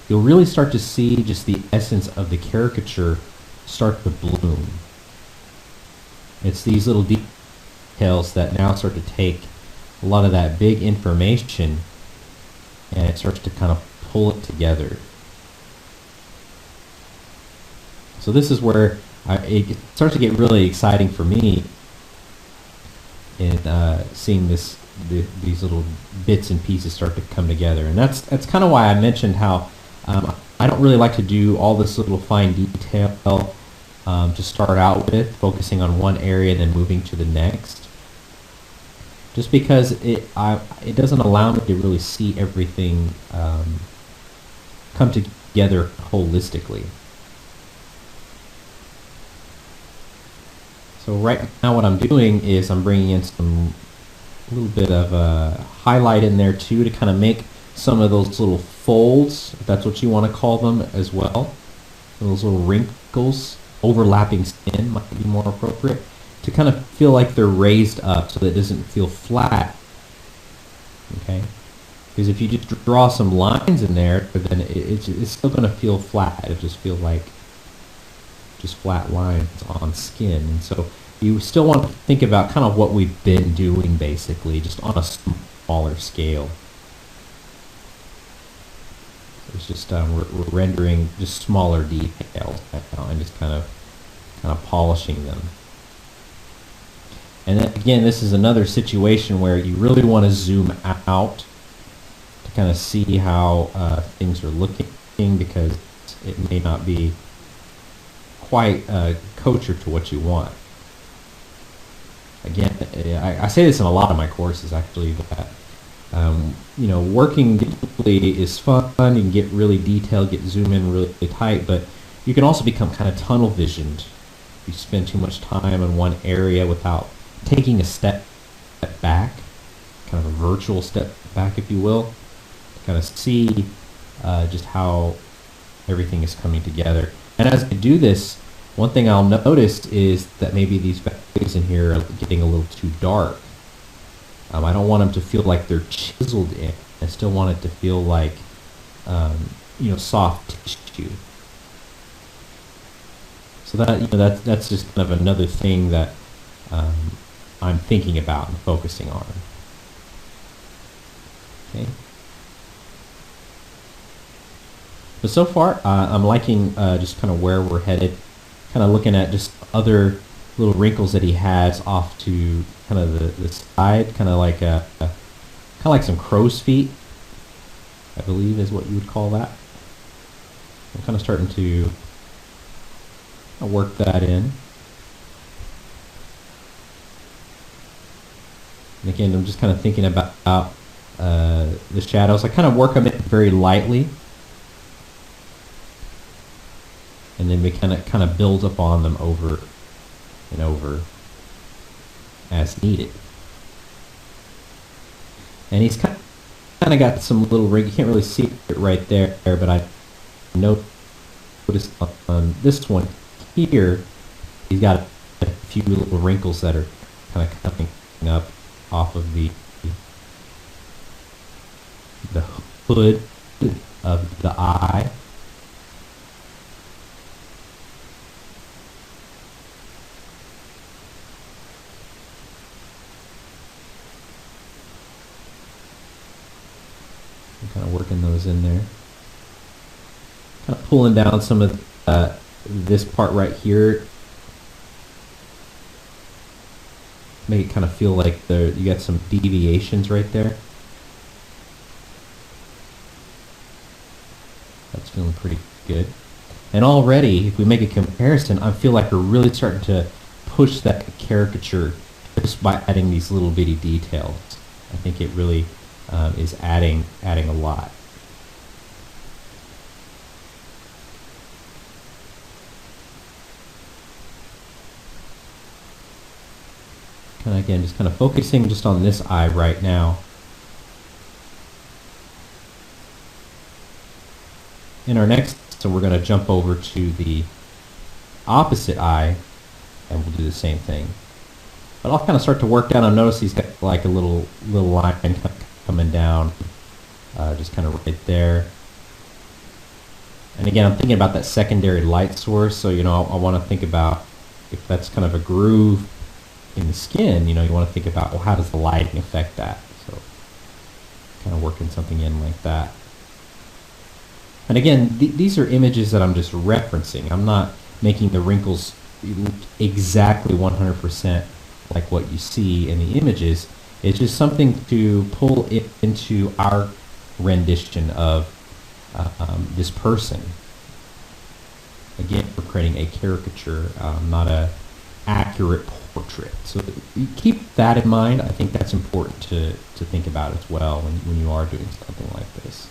you'll really start to see just the essence of the caricature start to bloom. It's these little details that now start to take a lot of that big information and it starts to kind of pull it together. So this is where it starts to get really exciting for me in seeing these little bits and pieces start to come together. And that's kind of why I mentioned how I don't really like to do all this little fine detail to start out with, focusing on one area and then moving to the next. Just because it doesn't allow me to really see everything come together holistically. So right now what I'm doing is I'm bringing in a little bit of a highlight in there too to kind of make some of those little folds, if that's what you want to call them as well. Those little wrinkles, overlapping skin might be more appropriate, to kind of feel like they're raised up so that it doesn't feel flat. Okay? Because if you just draw some lines in there, then it's still going to feel flat. It just feels like just flat lines on skin. And so you still want to think about kind of what we've been doing basically, just on a smaller scale. It's just we're rendering just smaller details now and just kind of polishing them. And then again, this is another situation where you really want to zoom out to kind of see how things are looking, because it may not be quite kosher to what you want. Again, I say this in a lot of my courses actually, that you know, working digitally is fun. You can get really detailed, zoom in really tight, but you can also become kind of tunnel visioned. You spend too much time in one area without taking a step back, kind of a virtual step back, if you will, to kind of see just how everything is coming together. And as I do this, one thing I'll notice is that maybe these values in here are getting a little too dark. I don't want them to feel like they're chiseled in. I still want it to feel like, you know, soft tissue. So that, that's just kind of another thing that I'm thinking about and focusing on. Okay. But so far, I'm liking just kind of where we're headed. Kind of looking at just other little wrinkles that he has off to kind of the side, kind of like some crow's feet, I believe is what you would call that. I'm kind of starting to work that in. And again, I'm just kind of thinking about the shadows. I kind of work them in very lightly, and then we kind of build up on them over and over as needed. And he's kind of got some little ring. You can't really see it right there, but I noticed on this one here, he's got a few little wrinkles that are kind of coming up off of the hood of the eye. I'm kind of working those in there. Kind of pulling down some of this part right here. Make it kind of feel like you got some deviations right there. That's feeling pretty good. And already, if we make a comparison, I feel like we're really starting to push that caricature just by adding these little bitty details. I think it really is adding a lot. And again, just kind of focusing just on this eye right now. In our next, so we're going to jump over to the opposite eye, and we'll do the same thing. But I'll kind of start to work down. I'll notice he's got like a little line coming down, just kind of right there. And again, I'm thinking about that secondary light source. So I want to think about if that's kind of a groove in the skin, you want to think about, well, how does the lighting affect that? So kind of working something in like that. And again, these are images that I'm just referencing. I'm not making the wrinkles exactly 100% like what you see in the images. It's just something to pull it into our rendition of this person. Again, we're creating a caricature, not a accurate portrait. So you keep that in mind. I think that's important to think about as well when you are doing something like this.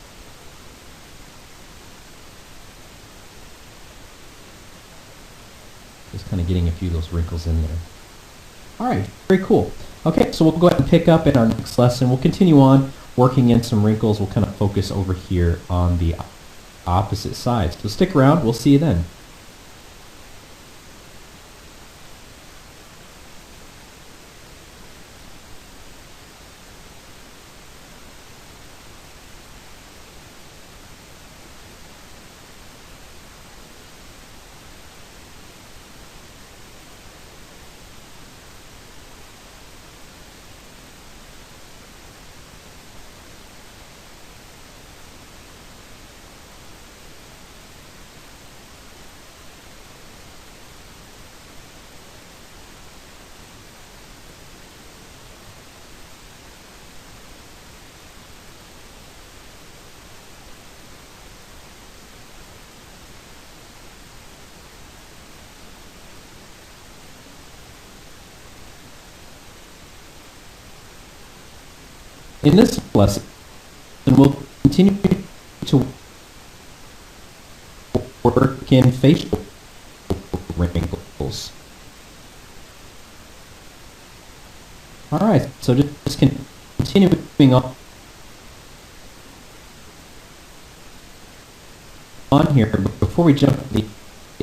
Just kind of getting a few of those wrinkles in there. All right, very cool. Okay, so we'll go ahead and pick up in our next lesson. We'll continue on working in some wrinkles. We'll kind of focus over here on the opposite side. So stick around. We'll see you then. In this lesson, we'll continue to work in facial wrinkles. All right, so just continuing on here, but before we jump to the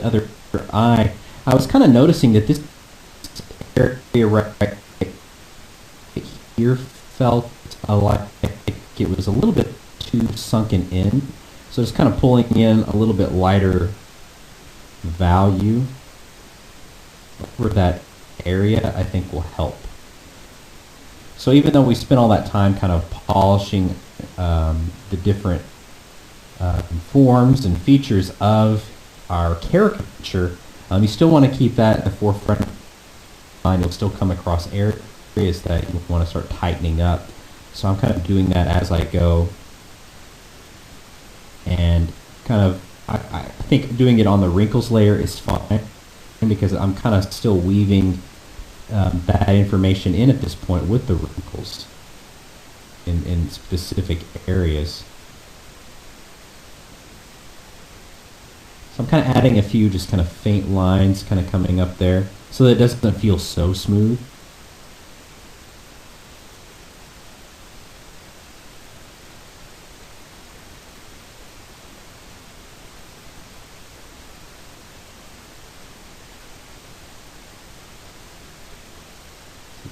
other eye, I was kind of noticing that this area right here felt like it was a little bit too sunken in. So just kind of pulling in a little bit lighter value over that area, I think will help. So even though we spent all that time kind of polishing the different forms and features of our caricature, you still want to keep that at the forefront of your mind. You'll still come across areas that you want to start tightening up. So I'm kind of doing that as I go, and kind of I think doing it on the wrinkles layer is fine because I'm kind of still weaving that information in at this point with the wrinkles in specific areas. So I'm kind of adding a few just kind of faint lines kind of coming up there so that it doesn't feel so smooth.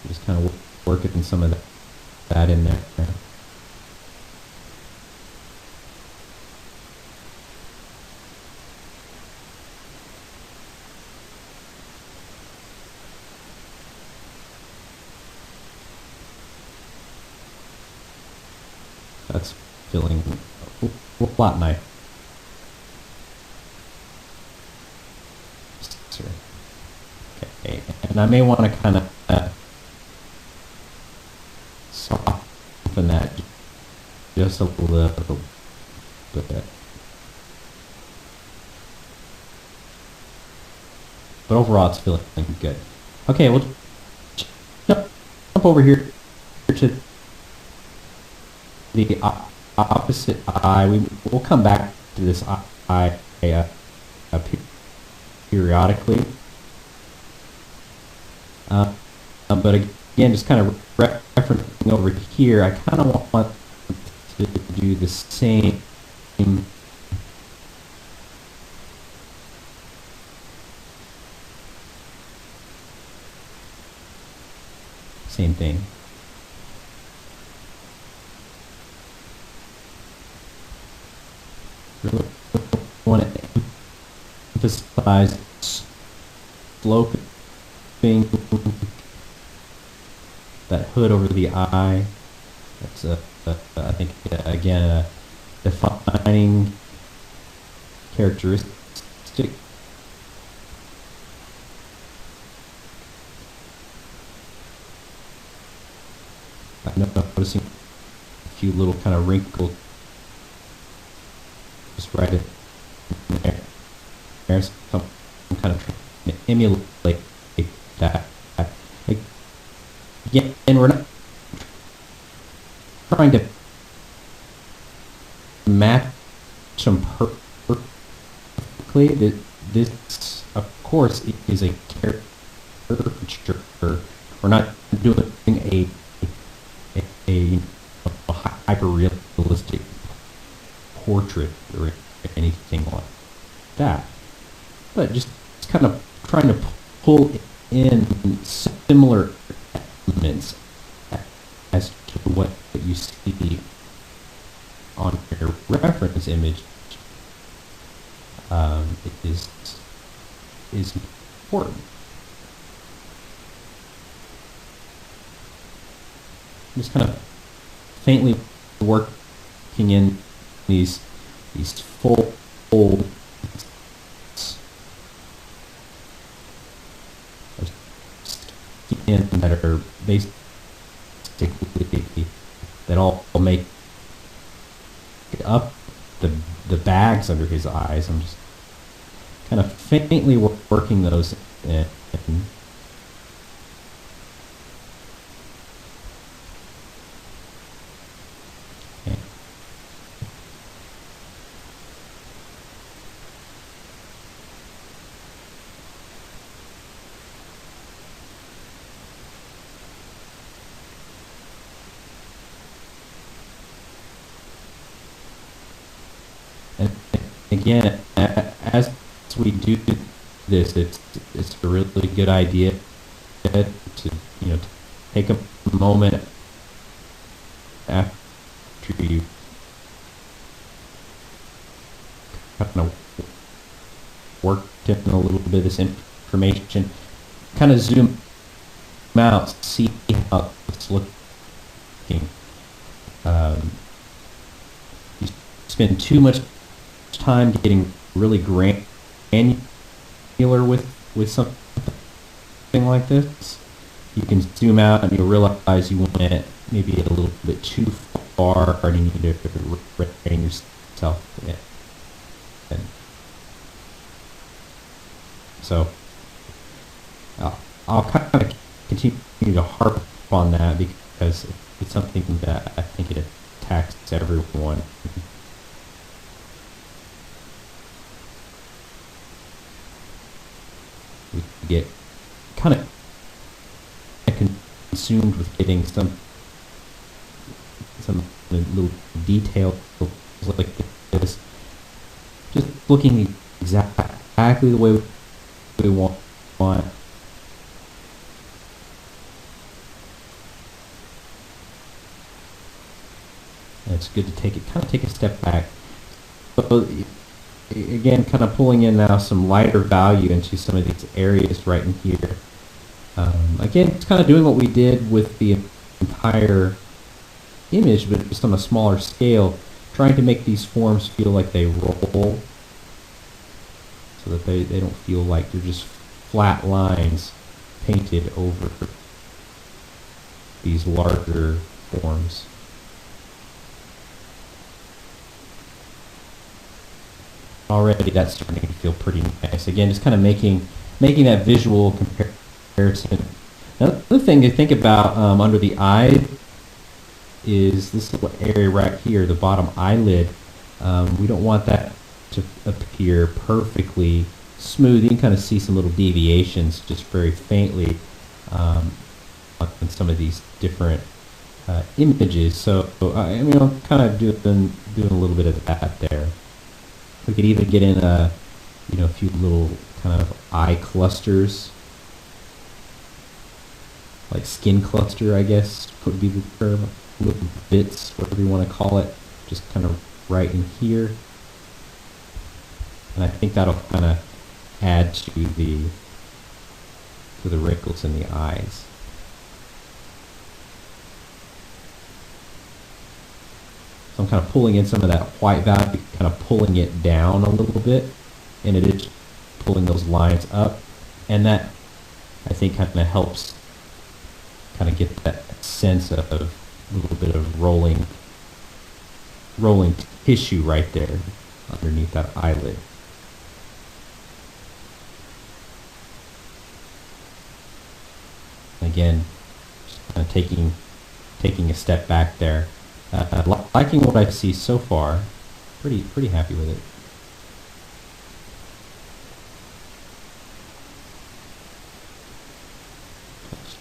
Just kind of working some of that in there. That's feeling a lot nicer. Okay, and I may want to kind of soften that just a little bit. But overall, it's feeling good. Okay, we'll jump over here to the opposite eye. We'll come back to this eye periodically. But again, just kind of referencing over here, I kind of want to do the same thing. Really want to emphasize sloping that hood over the eye. That's I think again a defining characteristic. I'm noticing a few little kind of wrinkles just right in there. There's some kind of trying to emulate that. Again, and we're not trying to match them perfectly. This, of course, is a caricature. We're not doing a hyper-realistic portrait or anything like that, but just kind of trying to pull in similar elements as to what you see on your reference image is important. Just kind of faintly working in these folds of skin that are basically that all make up the bags under his eyes. I'm just kind of faintly working those in. And again, as we do this, it's a really good idea to take a moment after you kind of worked in a little bit of this information kind of zoom out, see how it's looking. You spend too much time getting really granular with something like this. You can zoom out and you'll realize you went maybe a little bit too far, and you need to rein yourself in. And so I'll kind of continue to harp on that because it's something that I think it attacks everyone. We get kind of consumed with getting some little detail like this, just looking exactly the way we want. And it's good to take a step back. So, again, kind of pulling in now some lighter value into some of these areas right in here. Again, it's kind of doing what we did with the entire image, but just on a smaller scale, trying to make these forms feel like they roll, so that they don't feel like they're just flat lines painted over these larger forms. Already that's starting to feel pretty nice. Again, just kind of making that visual comparison. Another thing to think about under the eye is this little area right here, the bottom eyelid. We don't want that to appear perfectly smooth. You can kind of see some little deviations just very faintly on some of these different images. So I'm kind of doing a little bit of that there. We could even get in a few little kind of eye clusters, like skin cluster, I guess would be the term. Little bits, whatever you want to call it, just kind of right in here. And I think that'll kind of add to the wrinkles in the eyes. So I'm kind of pulling in some of that white value, kind of pulling it down a little bit, and it is pulling those lines up, and that I think kind of helps kind of get that sense of a little bit of rolling tissue right there underneath that eyelid. Again, just kind of taking a step back there. Liking what I see so far. Pretty happy with it.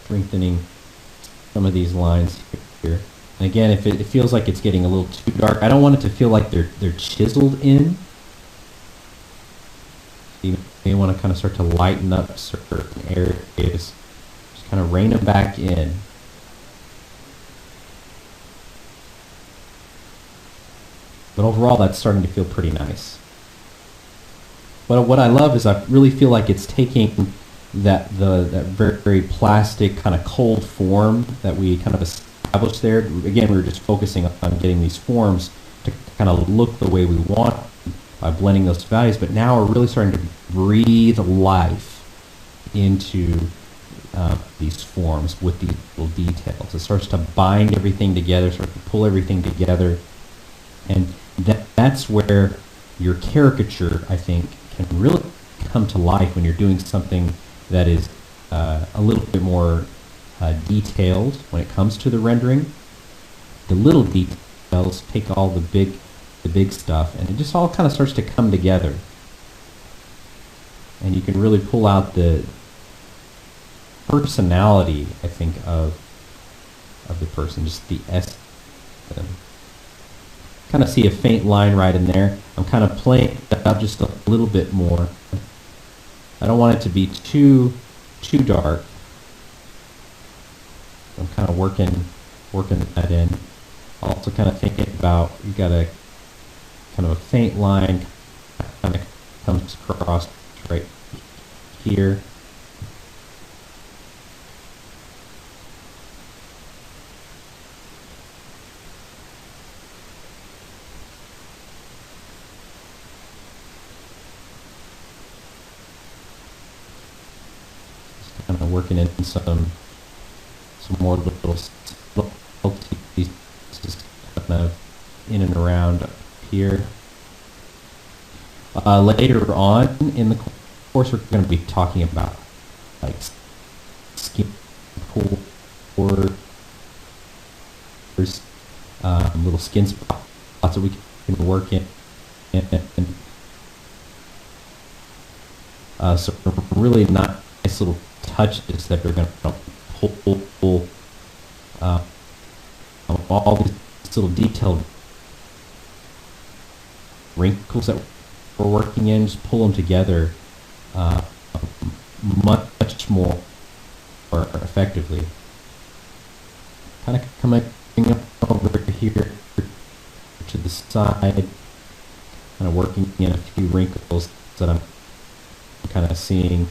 Strengthening some of these lines here. And again, if it feels like it's getting a little too dark, I don't want it to feel like they're chiseled in. You may want to kind of start to lighten up certain areas. Just kind of rein them back in. But overall, that's starting to feel pretty nice. But what I love is I really feel like it's taking that very plastic kind of cold form that we kind of established there. Again, we were just focusing on getting these forms to kind of look the way we want by blending those values. But now we're really starting to breathe life into these forms with these little details. It starts to bind everything together, starts to pull everything together. And that's where your caricature, I think, can really come to life when you're doing something that is a little bit more detailed when it comes to the rendering. The little details take all the big stuff, and it just all kind of starts to come together. And you can really pull out the personality, I think, of the person, just the essence of them. Kind of see a faint line right in there. I'm kind of playing that out just a little bit more. I don't want it to be too dark. I'm kind of working that in. Also kind of thinking about, you got a kind of a faint line kind of comes across right here. working in some more little subtleties, just kind of in and around up here. Later on in the course, we're going to be talking about like skin pores, little skin spots that we can work in, and some really nice little touches that are going to pull all these little detailed wrinkles that we're working in, just pull them together much more effectively. Kind of coming up over here to the side, kind of working in a few wrinkles that I'm kind of seeing.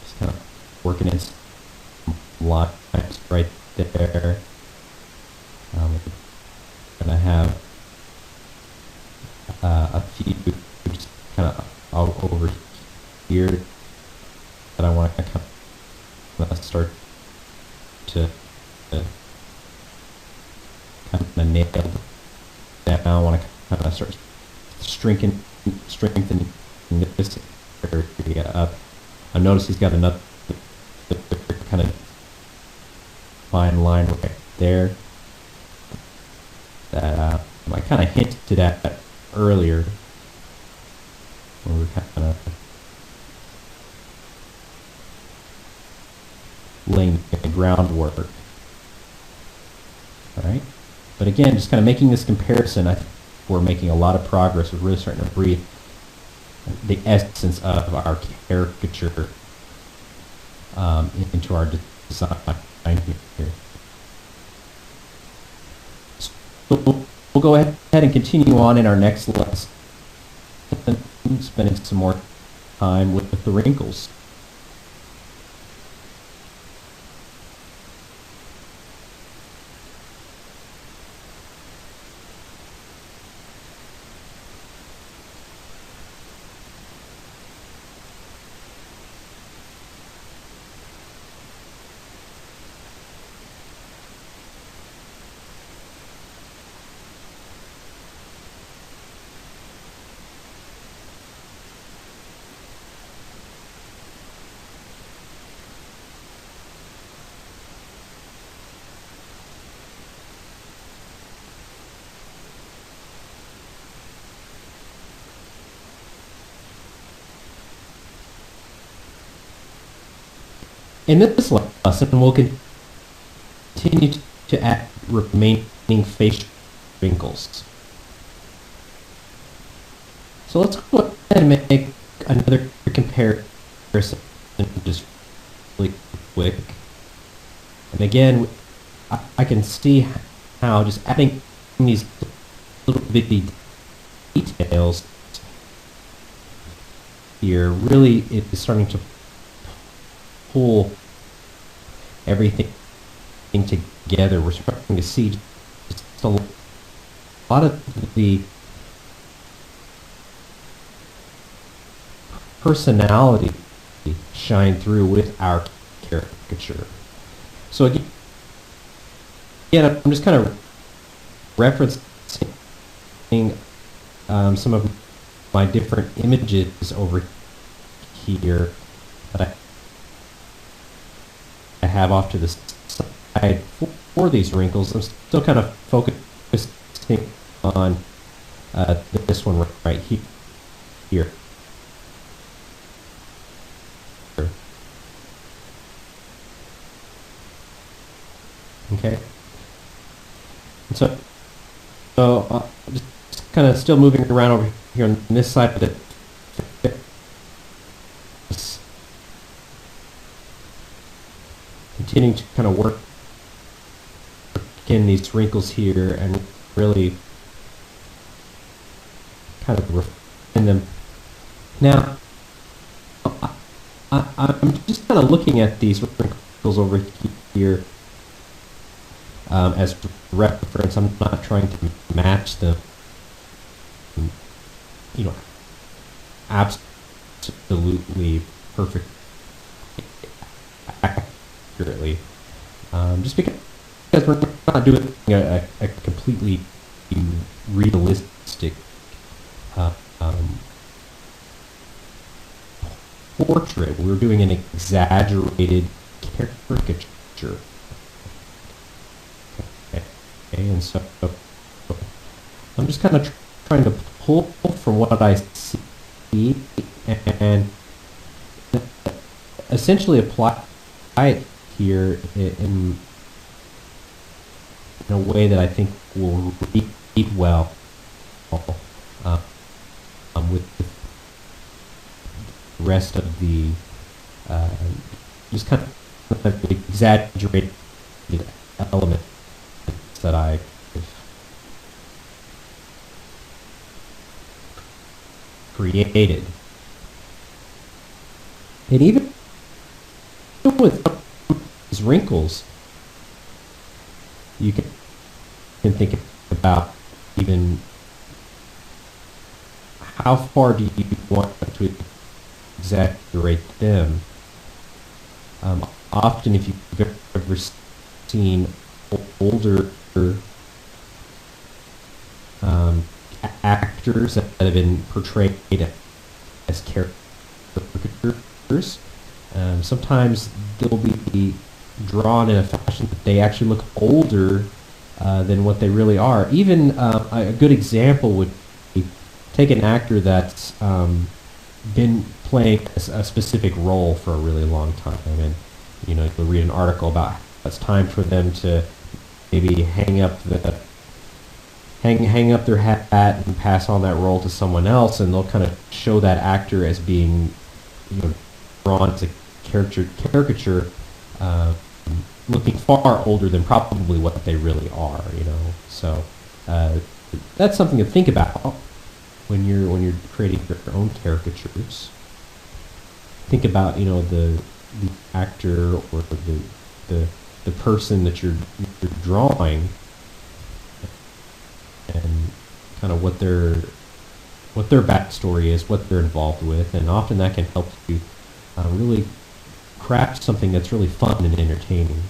Just kind of working in some lines right there. And I have a few just kind of over here that I want to kind of start to kind of nail down. I want to kind of start strengthening this area up. I notice he's got another kind of fine line right there that I kind of hinted at earlier when we were kind of laying the groundwork. All right, but again, just kind of making this comparison, I think we're making a lot of progress. We're really starting to breathe the essence of our caricature into our design here. So we'll go ahead and continue on in our next lesson, spending some more time with the wrinkles. In this lesson, we'll continue to add remaining facial wrinkles. So let's go ahead and make another comparison just really quick. And again, I can see how just adding these little bitty details here really is starting to pull everything together. We're starting to see just a lot of the personality shine through with our caricature. So again, I'm just kind of referencing some of my different images over here that I have off to the side for these wrinkles. I'm still kind of focusing on this one right here. Okay. And so just kind of still moving around over here on this side of it. Continuing to kind of work in these wrinkles here and really kind of refine them. Now, I'm just kind of looking at these wrinkles over here as reference. I'm not trying to match them, you know, absolutely perfect accurately. Just because we're not doing a completely realistic uh, um, portrait. We're doing an exaggerated caricature. Okay, and so I'm just kind of trying to pull from what I see and essentially apply it here in a way that I think will read well with the rest of the just kind of exaggerated elements that I created. And even with these wrinkles, you can think about even how far do you want to exaggerate them. Often, if you've ever seen older actors that have been portrayed as caricatures, sometimes they'll be drawn in a fashion that they actually look older than what they really are. Even a good example would be take an actor that's been playing a specific role for a really long time, and you'll read an article about how it's time for them to maybe hang up their hat and pass on that role to someone else, and they'll kind of show that actor as being drawn as a caricature, looking far older than probably what they really are. So that's something to think about when you're creating your own caricatures. Think about the actor or the person that you're drawing, and kind of what their backstory is, what they're involved with, and often that can help you really craft something that's really fun and entertaining.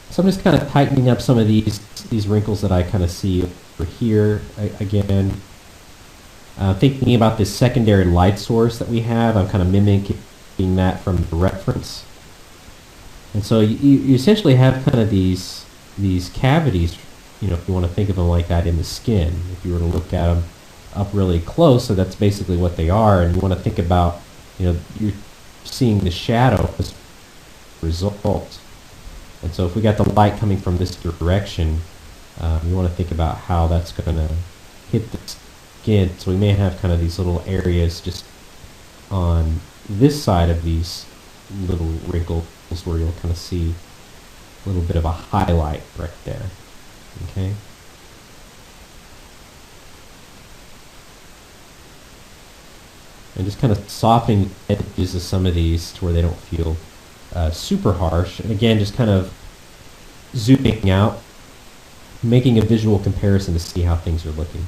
So I'm just kind of tightening up some of these wrinkles that I kind of see over here. Again, thinking about this secondary light source that we have, I'm kind of mimicking that from the reference. And so you essentially have kind of these cavities, if you want to think of them like that, in the skin. If you were to look at them up really close, so that's basically what they are. And you want to think about, you're seeing the shadow as a result. And so if we got the light coming from this direction, you want to think about how that's going to hit the skin. So we may have kind of these little areas just on this side of these little wrinkles where you'll kind of see a little bit of a highlight right there. Okay. And just kind of softening the edges of some of these to where they don't feel super harsh. And again, just kind of zooming out, making a visual comparison to see how things are looking.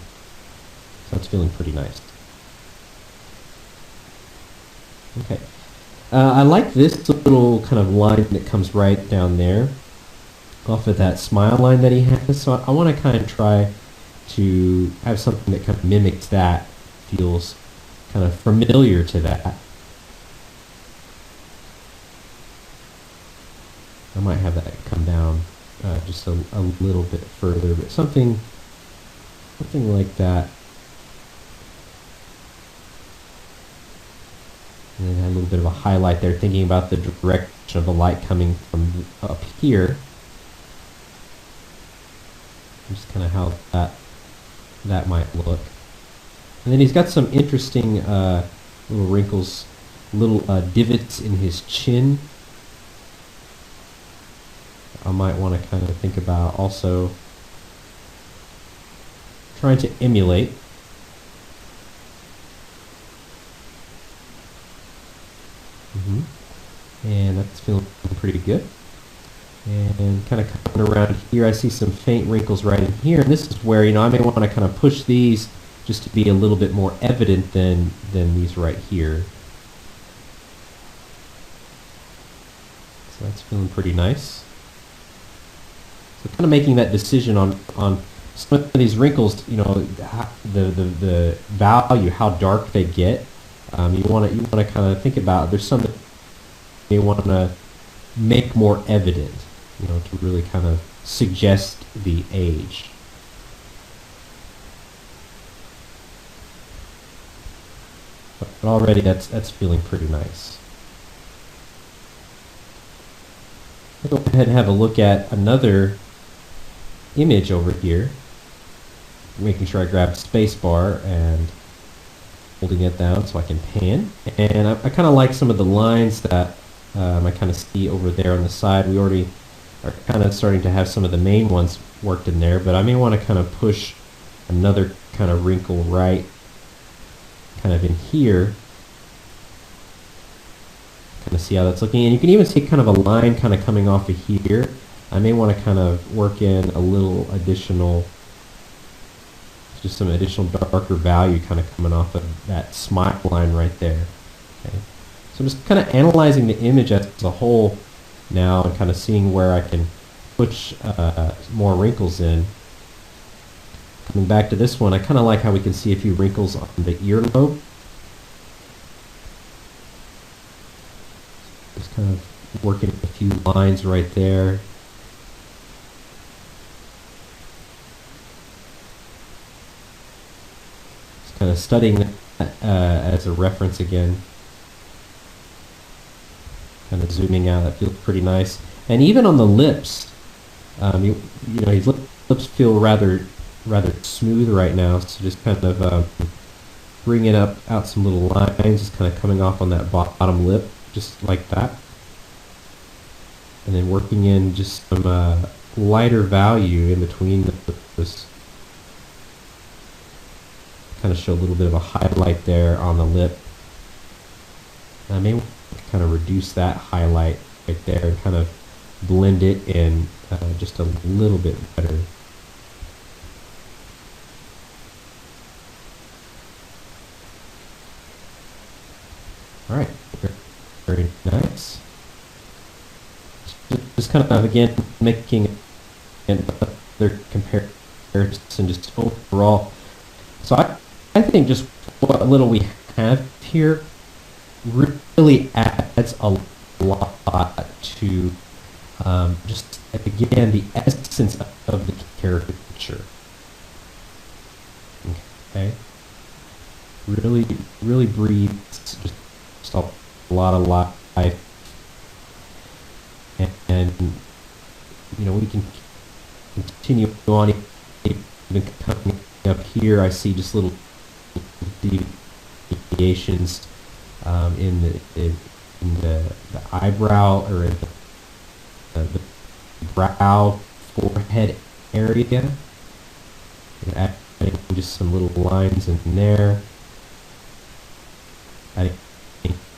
So it's feeling pretty nice. Okay. I like this little kind of line that comes right down there off of that smile line that he has. So I want to kind of try to have something that kind of mimics that, feels kind of familiar to that. I might have that come down just a little bit further, but something like that. And then a little bit of a highlight there, thinking about the direction of the light coming from up here. Just kind of how that might look. And then he's got some interesting little wrinkles, little divots in his chin. I might want to kind of think about also trying to emulate. And that's feeling pretty good. And kind of coming around here, I see some faint wrinkles right in here. And this is where, I may want to kind of push these just to be a little bit more evident than these right here. So that's feeling pretty nice. So kind of making that decision on some of these wrinkles, the value, how dark they get. You want to kind of think about, there's some that you want to make more evident, to really kind of suggest the age. But already that's feeling pretty nice. I'll go ahead and have a look at another image over here, making sure I grab spacebar and holding it down so I can pan. And I kind of like some of the lines that I kind of see over there on the side. We already are kind of starting to have some of the main ones worked in there, but I may want to kind of push another kind of wrinkle right kind of in here. Kind of see how that's looking. And you can even see kind of a line kind of coming off of here. I may want to kind of work in a little additional, just some additional darker value kind of coming off of that smile line right there. Okay. So I'm just kind of analyzing the image as a whole now and kind of seeing where I can push more wrinkles in. Coming back to this one, I kind of like how we can see a few wrinkles on the earlobe. Just kind of working a few lines right there. Just kind of studying that as a reference again. Kind of zooming out, that feels pretty nice. And even on the lips, his lips feel rather smooth right now. So just kind of bringing out some little lines, just kind of coming off on that bottom lip, just like that. And then working in just some lighter value in between those. Kind of show a little bit of a highlight there on the lip. And I may kind of reduce that highlight right there and kind of blend it in just a little bit better. All right, very nice. Just kind of again making another comparison just overall. So I think just what little we have here really adds a lot to just again the essence of the caricature. Okay, really breathes just a lot of life, and we can continue on. Even coming up here, I see just little deviations in the eyebrow or in the brow forehead area. Adding just some little lines in there. Adding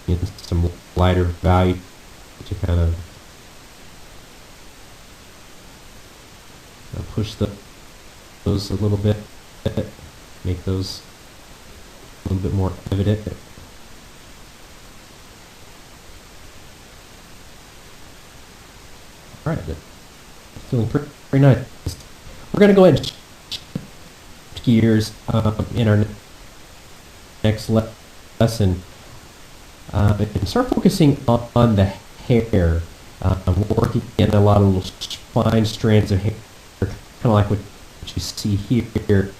in some lighter value to kind of push those a little bit, make those a little bit more evident. All right, feeling pretty nice. We're going to go ahead and shift gears in our next lesson and start focusing on the hair. We're working in a lot of little fine strands of hair, kind of like what you see here.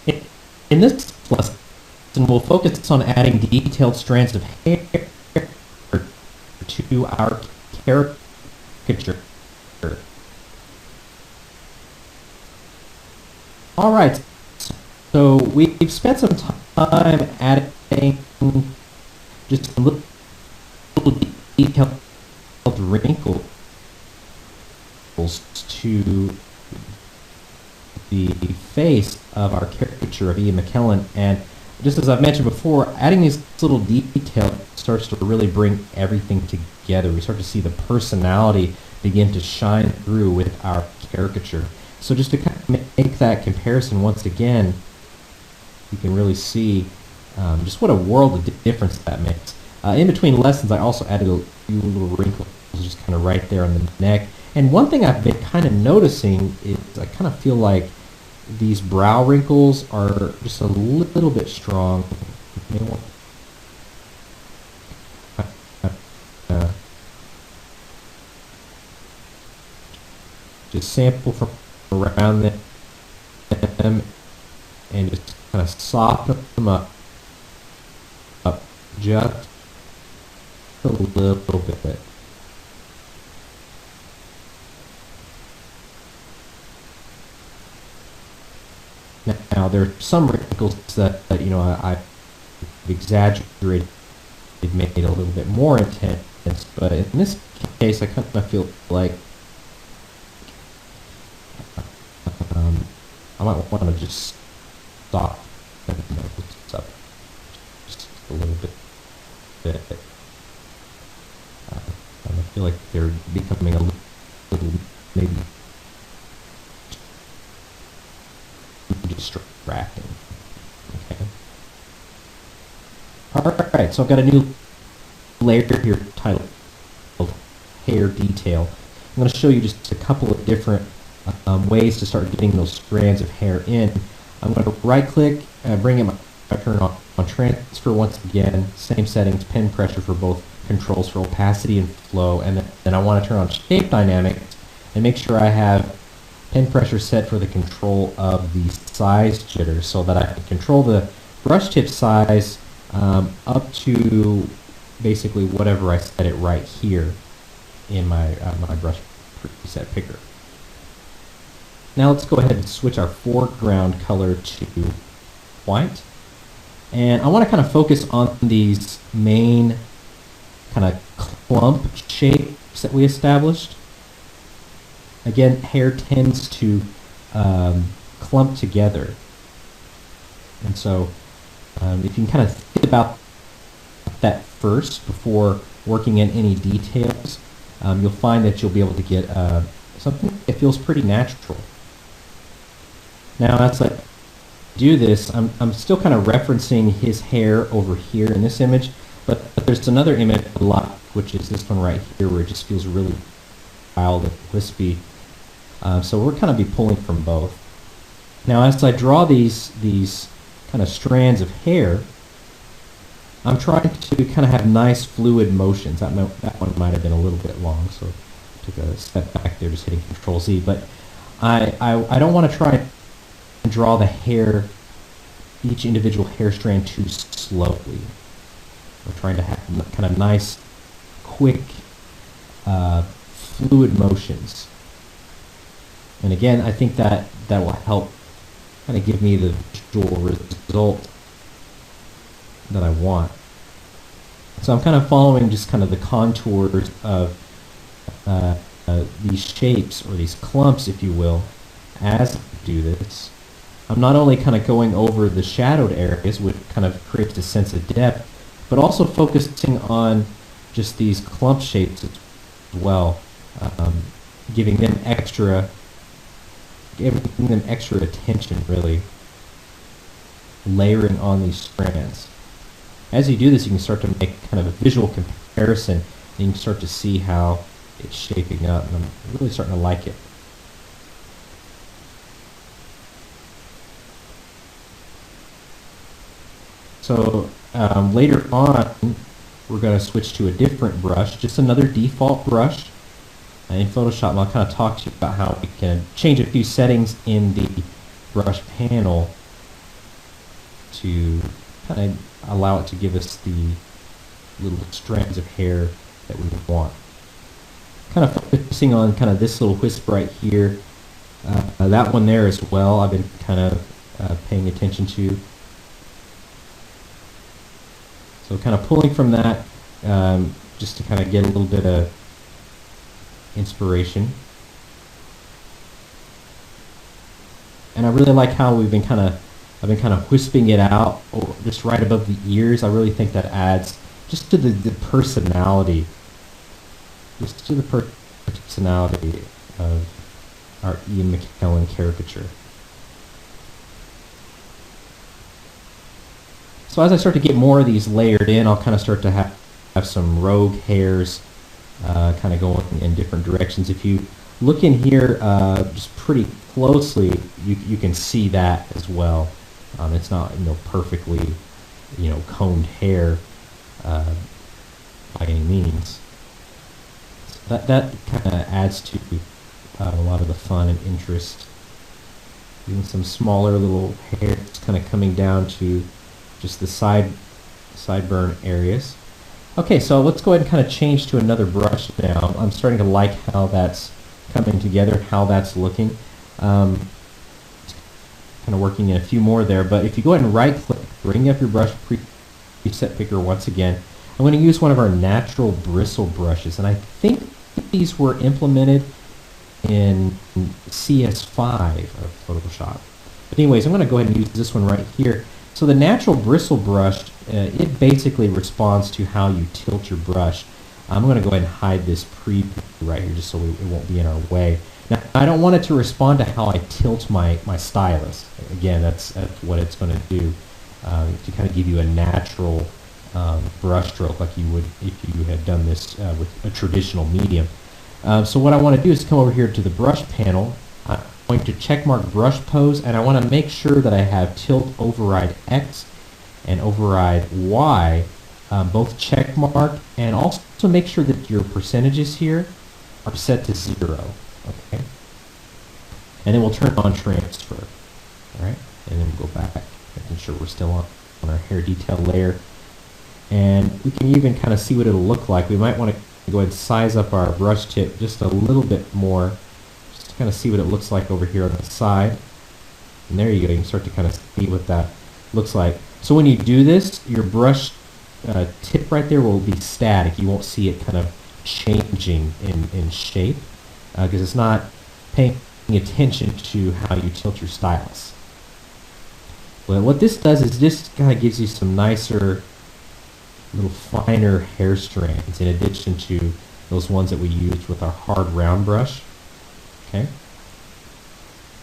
In this lesson, we'll focus on adding detailed strands of hair to our caricature. All right, so we've spent some time adding just a little detailed wrinkles to the face of our caricature of Ian McKellen, and just as I've mentioned before, adding these little details starts to really bring everything together. We start to see the personality begin to shine through with our caricature. So just to kind of make that comparison once again, you can really see just what a world of difference that makes. In between lessons, I also added a few little wrinkles just kind of right there on the neck. And one thing I've been kind of noticing is I kind of feel like these brow wrinkles are just a little bit strong. Just sample from around them and just kind of soften them up just a little bit. Now there are some wrinkles that you know I've exaggerated, made it a little bit more intense, but in this case I kind of feel like I might want to just stop and this up just a little bit. I feel like they're becoming a little maybe distracting. Okay. Alright, so I've got a new layer here titled Hair Detail. I'm going to show you just a couple of different ways to start getting those strands of hair in. I'm going to right click, bring in turn on transfer once again, same settings, pen pressure for both controls for opacity and flow, and then I want to turn on shape dynamics and make sure I have pen pressure set for the control of the size jitter so that I can control the brush tip size up to basically whatever I set it right here in my brush preset picker. Now let's go ahead and switch our foreground color to white. And I want to kind of focus on these main kind of clump shapes that we established. Again, hair tends to clump together. And so if you can kind of think about that first before working in any details, you'll find that you'll be able to get something that feels pretty natural. Now, as I do this, I'm still kind of referencing his hair over here in this image, but there's another image a lot, which is this one right here, where it just feels really wild and wispy. So we're kind of be pulling from both. Now, as I draw these kind of strands of hair, I'm trying to kind of have nice fluid motions. That one might have been a little bit long, so I took a step back there, just hitting Control Z. But I don't want to try and draw the hair, each individual hair strand too slowly. We're trying to have kind of nice, quick, fluid motions. And again, I think that will help kind of give me the visual result that I want. So I'm kind of following just kind of the contours of these shapes, or these clumps, if you will, as I do this. I'm not only kind of going over the shadowed areas, which kind of creates a sense of depth, but also focusing on just these clump shapes as well, giving them extra attention, really, layering on these strands. As you do this, you can start to make kind of a visual comparison, and you can start to see how it's shaping up, and I'm really starting to like it. So later on, we're going to switch to a different brush, just another default brush. In Photoshop, I'll kind of talk to you about how we can change a few settings in the brush panel to kind of allow it to give us the little strands of hair that we want. Kind of focusing on kind of this little wisp right here. That one there as well, I've been kind of paying attention to. So kind of pulling from that just to kind of get a little bit of inspiration. And I really like how I've been kind of wisping it out just right above the ears. I really think that adds just to the personality, of our Ian McKellen caricature. So as I start to get more of these layered in, I'll kind of start to have some rogue hairs kind of going in different directions. If you look in here just pretty closely, you can see that as well. It's not perfectly combed hair by any means. So that kind of adds to a lot of the fun and interest. Even some smaller little hairs kind of coming down to just the sideburn areas. Okay, so let's go ahead and kind of change to another brush now. I'm starting to like how that's coming together, how that's looking. Kind of working in a few more there, but if you go ahead and right click, bring up your brush preset picker once again, I'm going to use one of our natural bristle brushes, and I think these were implemented in CS5 of Photoshop. But anyways, I'm going to go ahead and use this one right here. So the natural bristle brush, it basically responds to how you tilt your brush. I'm going to go ahead and hide this preview right here just so it won't be in our way. Now, I don't want it to respond to how I tilt my stylus. Again, that's what it's going to do to kind of give you a natural brush stroke like you would if you had done this with a traditional medium. So what I want to do is come over here to the brush panel. I'm going to checkmark brush pose, and I want to make sure that I have tilt override X and override Y both checkmarked, and also make sure that your percentages here are set to 0. Okay, and then we'll turn on transfer. All right, and then we'll go back, making sure we're still on our hair detail layer, and we can even kind of see what it'll look like. We might want to go ahead and size up our brush tip just a little bit more, just to kind of see what it looks like over here on the side. And there you go. You can start to kind of see what that looks like. So when you do this, your brush tip right there will be static. You won't see it kind of changing in shape because it's not paying attention to how you tilt your stylus. Well, what this does is this kind of gives you some nicer, little finer hair strands in addition to those ones that we used with our hard round brush. Okay.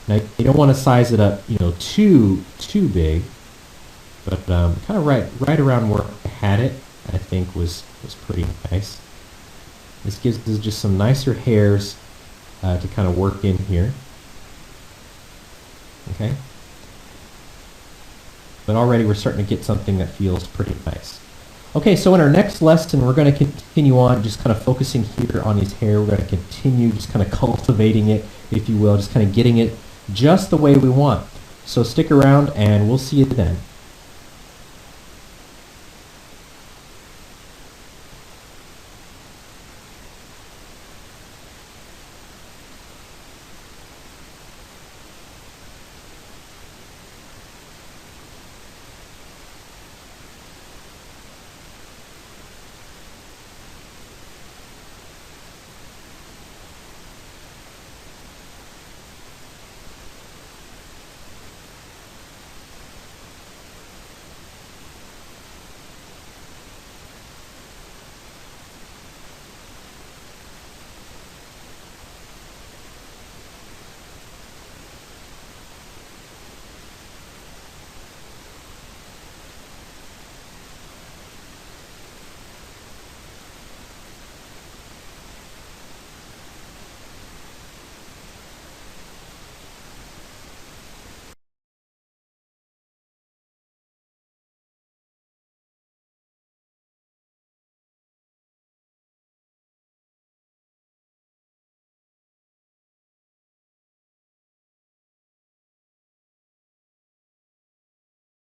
Now you don't want to size it up, too big, but kind of right around where I had it, I think was pretty nice. This gives us just some nicer hairs to kind of work in here. Okay. But already we're starting to get something that feels pretty nice. Okay, so in our next lesson, we're going to continue on just kind of focusing here on his hair. We're going to continue just kind of cultivating it, if you will, just kind of getting it just the way we want. So stick around and we'll see you then.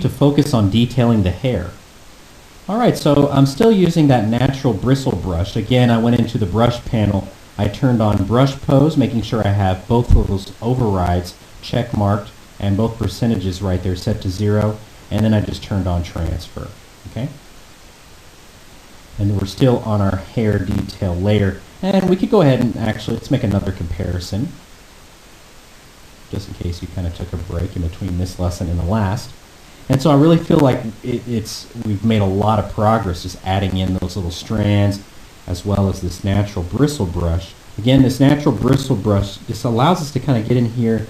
to focus on detailing the hair. Alright, so I'm still using that natural bristle brush. Again, I went into the brush panel. I turned on brush pose, making sure I have both of those overrides check marked and both percentages right there set to 0. And then I just turned on transfer. Okay? And we're still on our hair detail layer. And we could go ahead and actually, let's make another comparison, just in case you kind of took a break in between this lesson and the last. And so I really feel like we've made a lot of progress just adding in those little strands as well as this natural bristle brush. Again, this natural bristle brush just allows us to kind of get in here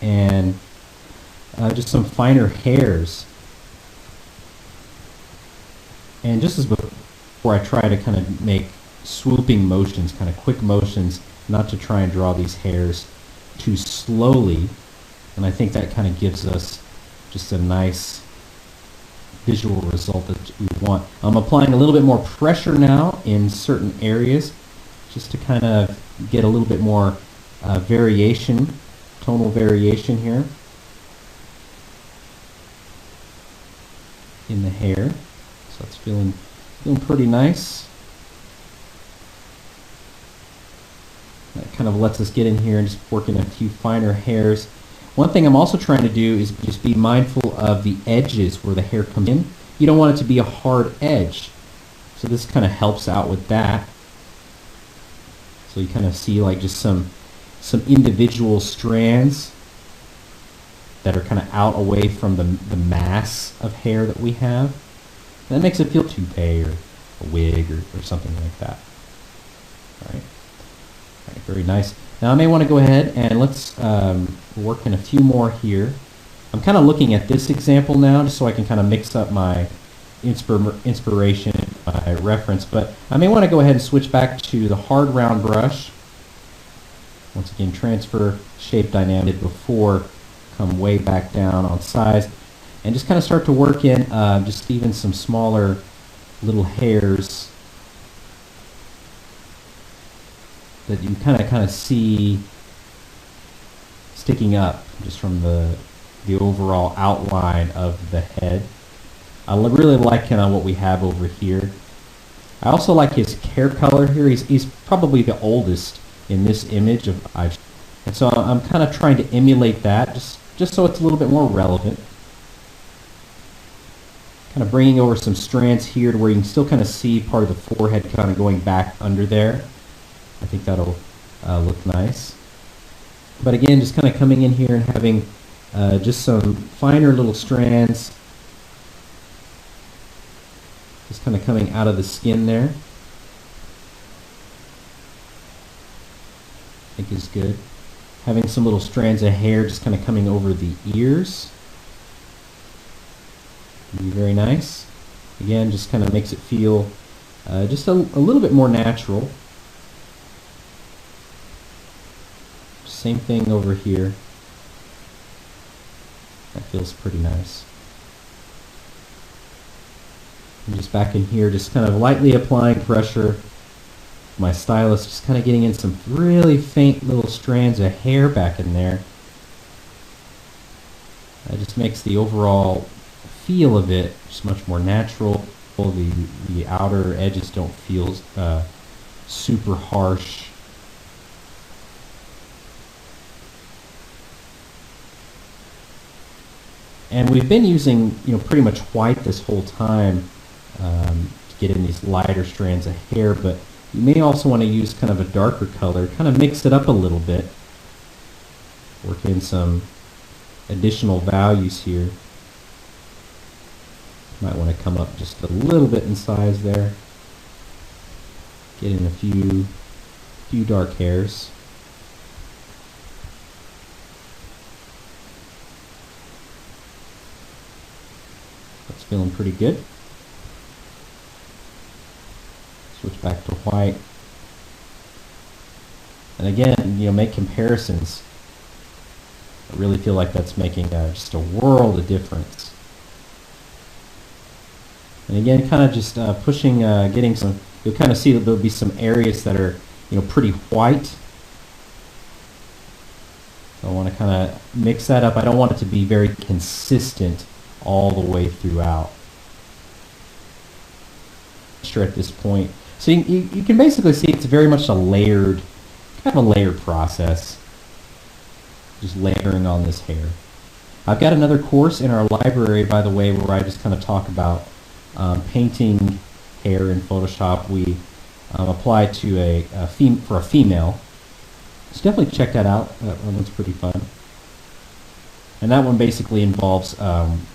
and just some finer hairs. And just as before, I try to kind of make swooping motions, kind of quick motions, not to try and draw these hairs too slowly. And I think that kind of gives us just a nice visual result that we want. I'm applying a little bit more pressure now in certain areas just to kind of get a little bit more variation, tonal variation here in the hair. So it's feeling pretty nice. That kind of lets us get in here and just work in a few finer hairs. One thing I'm also trying to do is just be mindful of the edges where the hair comes in. You don't want it to be a hard edge. So this kind of helps out with that. So you kind of see like just some individual strands that are kind of out away from the mass of hair that we have. And that makes it feel toupee or a wig or something like that. All right. All right, very nice. Now I may want to go ahead and let's work in a few more here. I'm kind of looking at this example now just so I can kind of mix up my inspiration, my reference, but I may want to go ahead and switch back to the hard round brush. Once again, transfer shape dynamic before, come way back down on size, and just kind of start to work in just even some smaller little hairs that you kind of see sticking up just from the overall outline of the head. I really like kind of what we have over here. I also like his hair color here. He's probably the oldest in this image of and so I'm kind of trying to emulate that just so it's a little bit more relevant. Kind of bringing over some strands here to where you can still kind of see part of the forehead kind of going back under there. I think that'll look nice. But again, just kind of coming in here and having just some finer little strands just kind of coming out of the skin there. I think is good. Having some little strands of hair just kind of coming over the ears. Be very nice. Again, just kind of makes it feel just a little bit more natural. Same thing over here. That feels pretty nice. And just back in here, just kind of lightly applying pressure. My stylus just kind of getting in some really faint little strands of hair back in there. That just makes the overall feel of it just much more natural. The outer edges don't feel super harsh. And we've been using, pretty much white this whole time to get in these lighter strands of hair, but you may also want to use kind of a darker color, kind of mix it up a little bit. Work in some additional values here. Might want to come up just a little bit in size there. Get in a few dark hairs. That's feeling pretty good. Switch back to white. And again, make comparisons. I really feel like that's making just a world of difference. And again, kind of just pushing, getting some, you'll kind of see that there'll be some areas that are, pretty white. So I want to kind of mix that up. I don't want it to be very consistent all the way throughout. At this point, so you can basically see it's very much kind of a layered process, just layering on this hair. I've got another course in our library, by the way, where I just kind of talk about painting hair in Photoshop. We apply to for a female. So definitely check that out. That one's pretty fun. And that one basically involves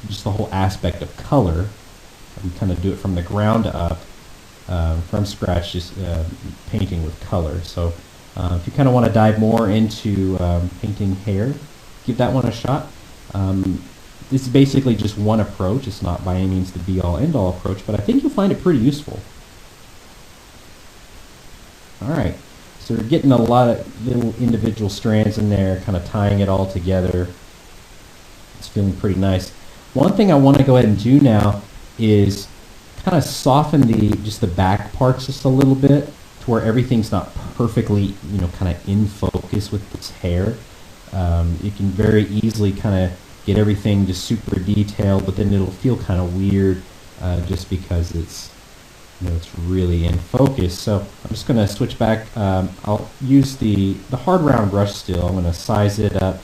just the whole aspect of color. We kind of do it from the ground up, from scratch, just painting with color. So if you kind of want to dive more into painting hair, give that one a shot. This is basically just one approach. It's not by any means the be-all, end-all approach, but I think you'll find it pretty useful. All right, so we're getting a lot of little individual strands in there, kind of tying it all together. It's feeling pretty nice. One thing I want to go ahead and do now is kind of soften just the back parts just a little bit, to where everything's not perfectly, kind of in focus with this hair. You can very easily kind of get everything just super detailed, but then it'll feel kind of weird just because it's really in focus. So I'm just going to switch back. I'll use the hard round brush still. I'm going to size it up,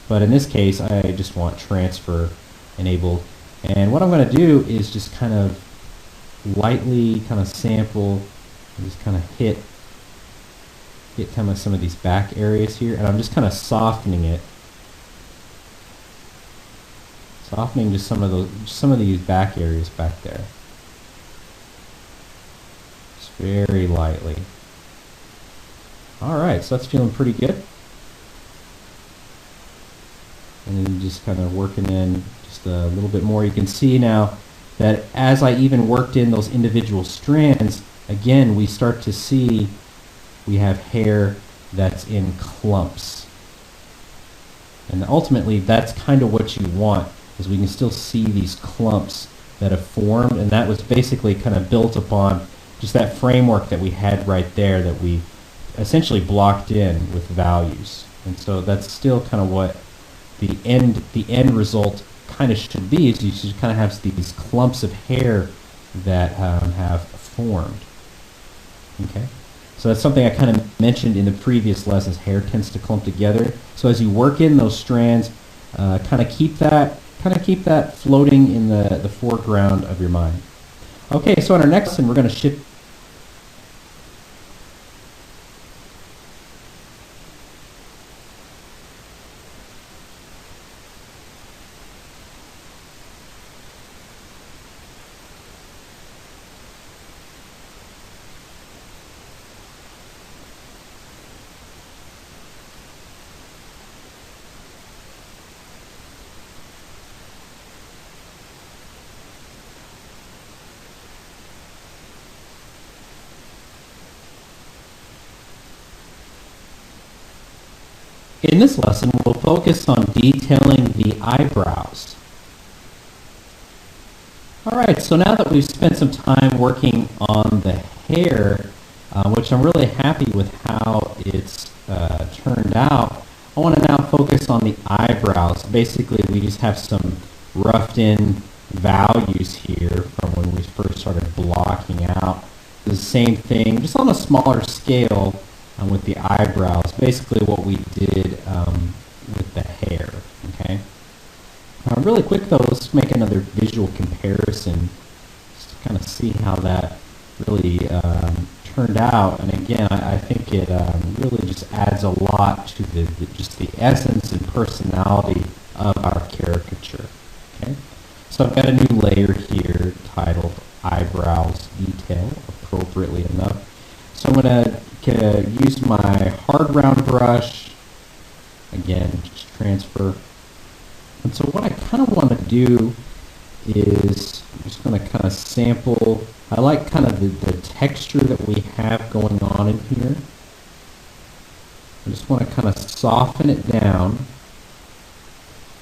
but in this case I just want transfer enabled. And what I'm going to do is just kind of lightly kind of sample and just kind of hit kind of some of these back areas here, and I'm just kind of softening it. Softening just some of these back areas back there. Just very lightly. Alright, so that's feeling pretty good. And then just kind of working in just a little bit more. You can see now that as I even worked in those individual strands, again, we start to see we have hair that's in clumps. And ultimately, that's kind of what you want, is we can still see these clumps that have formed, and that was basically kind of built upon just that framework that we had right there that we essentially blocked in with values. And so that's still kind of what the end result kind of should be, is you should kind of have these clumps of hair that have formed. Okay, so that's something I kind of mentioned in the previous lessons. Hair tends to clump together. So as you work in those strands, kind of keep that floating in the foreground of your mind. Okay, so in our next lesson, we're going to shift. In this lesson, we'll focus on detailing the eyebrows. Alright, so now that we've spent some time working on the hair, which I'm really happy with how it's turned out, I want to now focus on the eyebrows. Basically, we just have some roughed in values here from when we first started blocking out. The same thing, just on a smaller scale, with the eyebrows, basically what we did with the hair. Okay. Really quick though, let's make another visual comparison, just to kind of see how that really turned out. And again, I think it really just adds a lot to just the essence and personality of our caricature. Okay. So I've got a new layer here titled Eyebrows Detail, appropriately enough. So I'm going to use my hard round brush, again, just transfer. And so what I kind of want to do is I'm just going to kind of sample. I like kind of the texture that we have going on in here. I just want to kind of soften it down.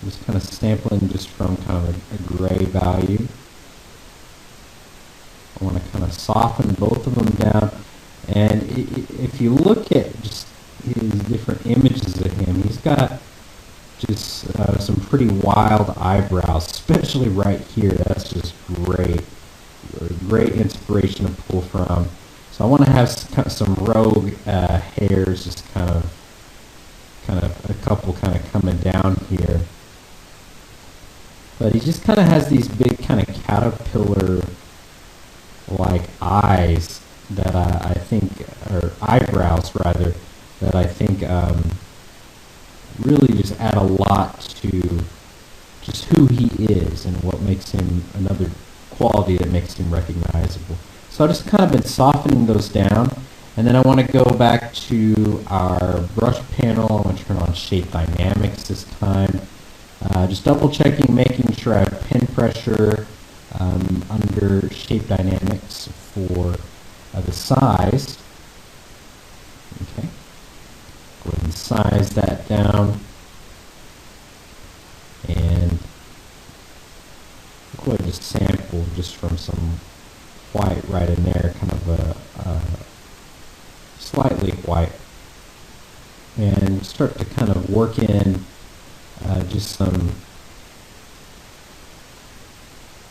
I'm just kind of sampling just from kind of a gray value. I want to kind of soften both of them down. And if you look at just his different images of him, he's got just some pretty wild eyebrows, especially right here. That's just great. Great inspiration to pull from. So I want to have some rogue hairs, just kind of a couple kind of coming down here. But he just kind of has these big kind of caterpillar-like eyes that I think, or eyebrows rather, that I think really just add a lot to just who he is and what makes him another quality that makes him recognizable. So I've just kind of been softening those down, and then I want to go back to our brush panel. I want to turn on shape dynamics this time. Just double checking, making sure I have pin pressure under shape dynamics for the size. Okay, go ahead and size that down, and go ahead and just sample just from some white right in there, kind of a slightly white, and start to kind of work in just some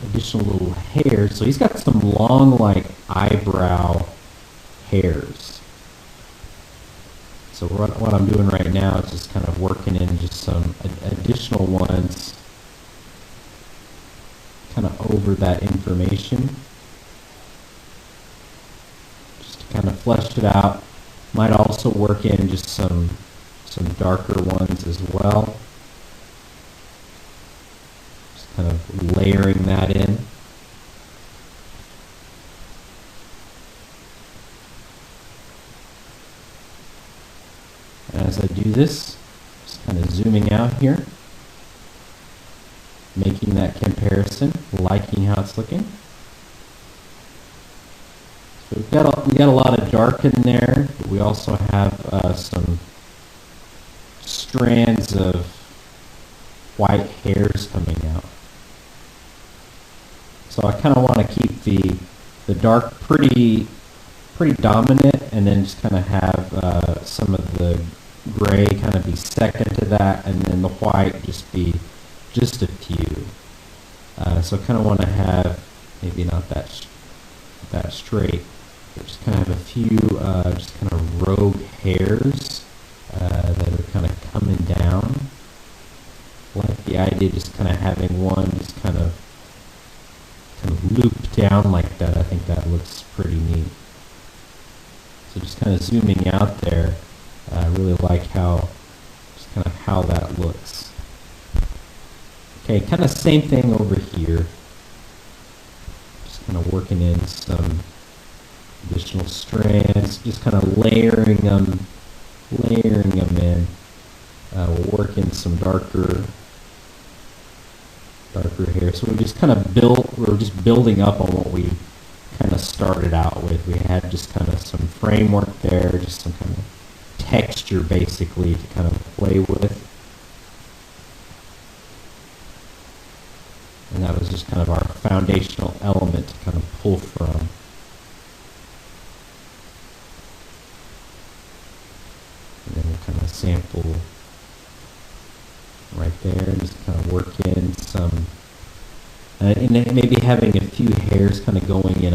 additional little hairs. So he's got some long, like, eyebrow hairs. So what I'm doing right now is just kind of working in just some additional ones kind of over that information, just to kind of flesh it out. Might also work in just some darker ones as well. Just kind of layering that in. And as I do this, just kind of zooming out here, making that comparison, liking how it's looking. So we got a lot of dark in there, but we also have some strands of white hairs coming out. So I kind of want to keep the dark pretty dominant, and then just kind of have some of the gray kind of be second to that, and then the white just be just a few. So I kind of want to have maybe not that straight, but just kind of have a few just kind of rogue hairs that are kind of coming down. I like the idea of just kind of having one just kind of looped down like that. I think that looks pretty neat. So just kind of zooming out there, I really like how that looks. Okay, kind of same thing over here. Just kind of working in some additional strands, just kind of layering them in. We'll work in some darker hair. So we're just building up on what we kind of started out with. We had just kind of some framework there, just some kind of texture basically to kind of play with. And that was just kind of our foundational element to kind of pull from. And then we'll kind of sample right there and just kind of work in some, and maybe having a few hairs kind of going in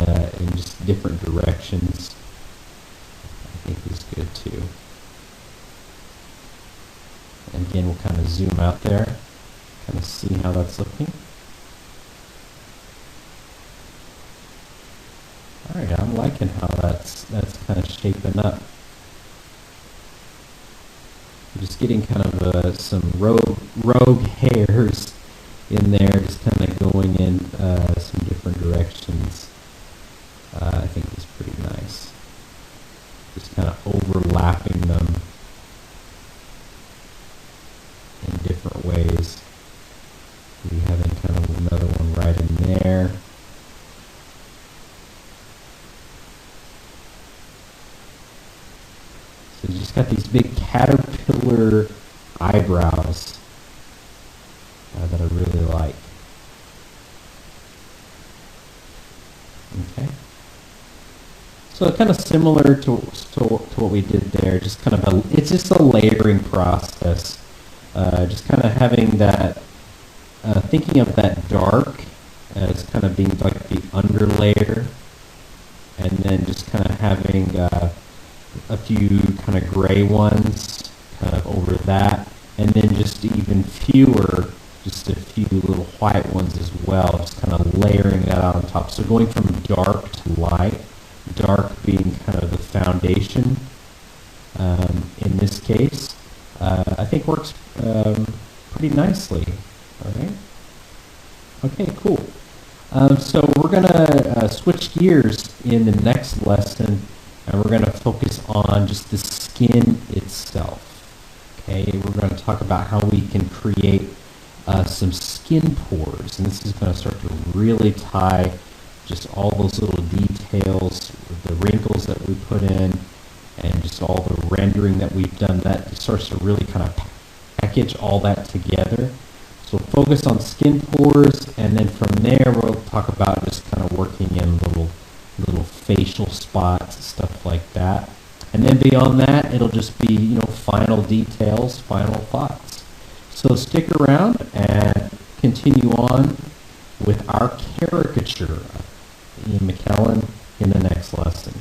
just different directions, I think is good too. And again, we'll kind of zoom out there, kind of see how that's looking. All right, I'm liking how that's kind of shaping up. I'm just getting kind of some rogue hairs in there, just kind of going in some different directions. I think it's pretty nice. Just kind of overlapping them in different ways. Maybe having kind of another one right in there. So you just got these big caterpillar eyebrows that I really like. Okay. So kind of similar to what we did there, just kind of it's just a layering process just kind of having that, thinking of that dark as kind of being like the underlayer, and then just kind of having a few kind of gray ones kind of over that, and then just even fewer, just a few little white ones as well, just kind of layering that out on top. So going from dark to light, dark being kind of the foundation in this case, I think works pretty nicely. All right. Okay, cool. So we're going to switch gears in the next lesson, and we're going to focus on just the skin itself. Okay, we're going to talk about how we can create some skin pores, and this is going to start to really tie just all those little details, the wrinkles that we put in, and just all the rendering that we've done. That starts to really kind of package all that together. So focus on skin pores, and then from there we'll talk about just kind of working in little facial spots, stuff like that. And then beyond that, it'll just be, final details, final thoughts. So stick around and continue on with our caricature of Ian McKellen in the next lesson.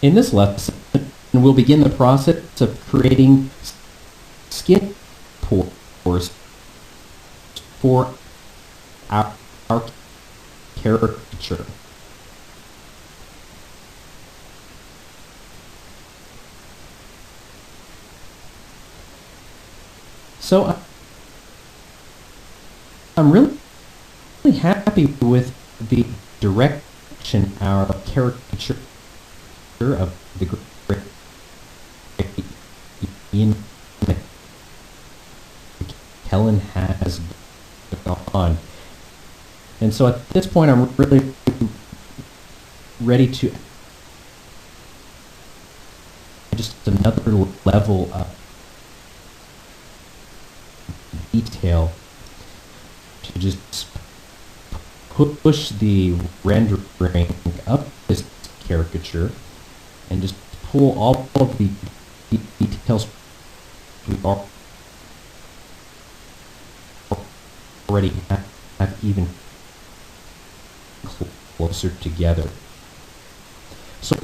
In this lesson, we'll begin the process of creating skin pores for our caricature. So I'm really happy with the direction our caricature of the great Ian McKellen has gone. And so at this point, I'm really ready to just another level of detail to just push the rendering up this caricature and just pull all of the details we already have even closer together. So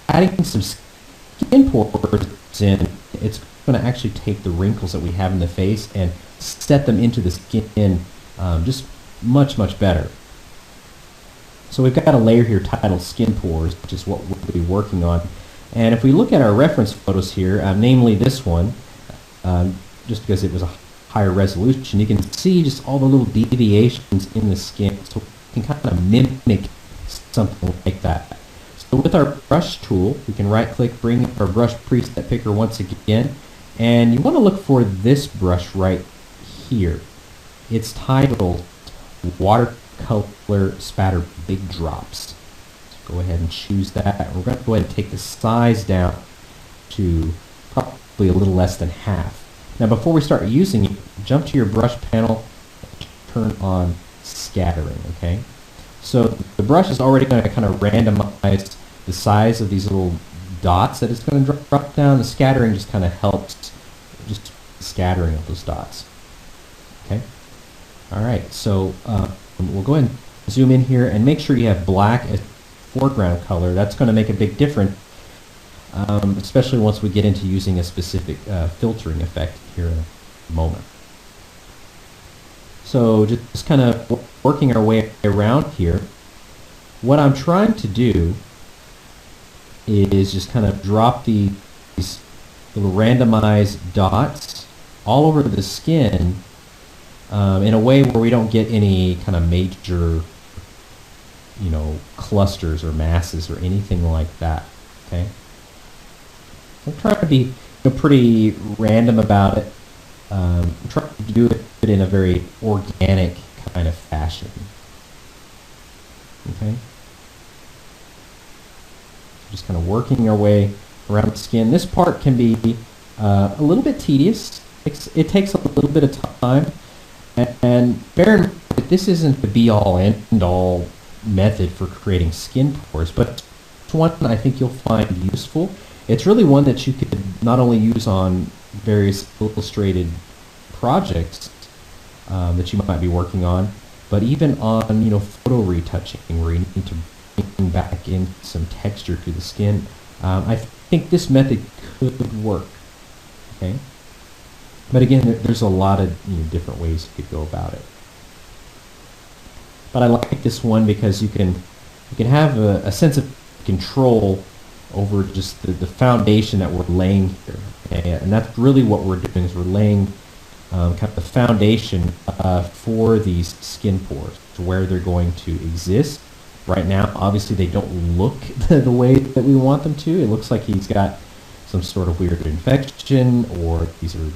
adding some skin pores in, it's going to actually take the wrinkles that we have in the face and set them into the skin just much better. So we've got a layer here titled skin pores, which is what we'll be working on. And if we look at our reference photos here, namely this one, just because it was a higher resolution, you can see just all the little deviations in the skin. So we can kind of mimic something like that. So with our brush tool, we can right click, bring up our brush preset picker once again, and you want to look for this brush right here. It's titled Watercolor Spatter Big Drops. So go ahead and choose that. We're going to go ahead and take the size down to probably a little less than half. Now before we start using it, jump to your brush panel, turn on scattering, okay? So the brush is already going to kind of randomize the size of these little dots that it's going to drop down. The scattering just kind of helps just scattering of those dots. Okay. All right. So we'll go ahead and zoom in here and make sure you have black as foreground color. That's going to make a big difference, especially once we get into using a specific filtering effect here in a moment. So just kind of working our way around here, what I'm trying to do is just kind of drop these little randomized dots all over the skin in a way where we don't get any kind of major, clusters or masses or anything like that. Okay, I'm trying to be pretty random about it. I'm trying to do it in a very organic kind of fashion. Okay. Just kind of working our way around the skin. This part can be a little bit tedious. It takes a little bit of time. And bear in mind that this isn't the be-all, end-all method for creating skin pores, but it's one I think you'll find useful. It's really one that you could not only use on various illustrated projects that you might be working on, but even on photo retouching, where you need to bring back in some texture to the skin. I think this method could work. Okay, but again, there's a lot of different ways you could go about it. But I like this one because you can have a sense of control over just the foundation that we're laying here, and that's really what we're doing, is we're laying kind of the foundation for these skin pores, to where they're going to exist. Right now, obviously, they don't look the way that we want them to. It looks like he's got some sort of weird infection, or these are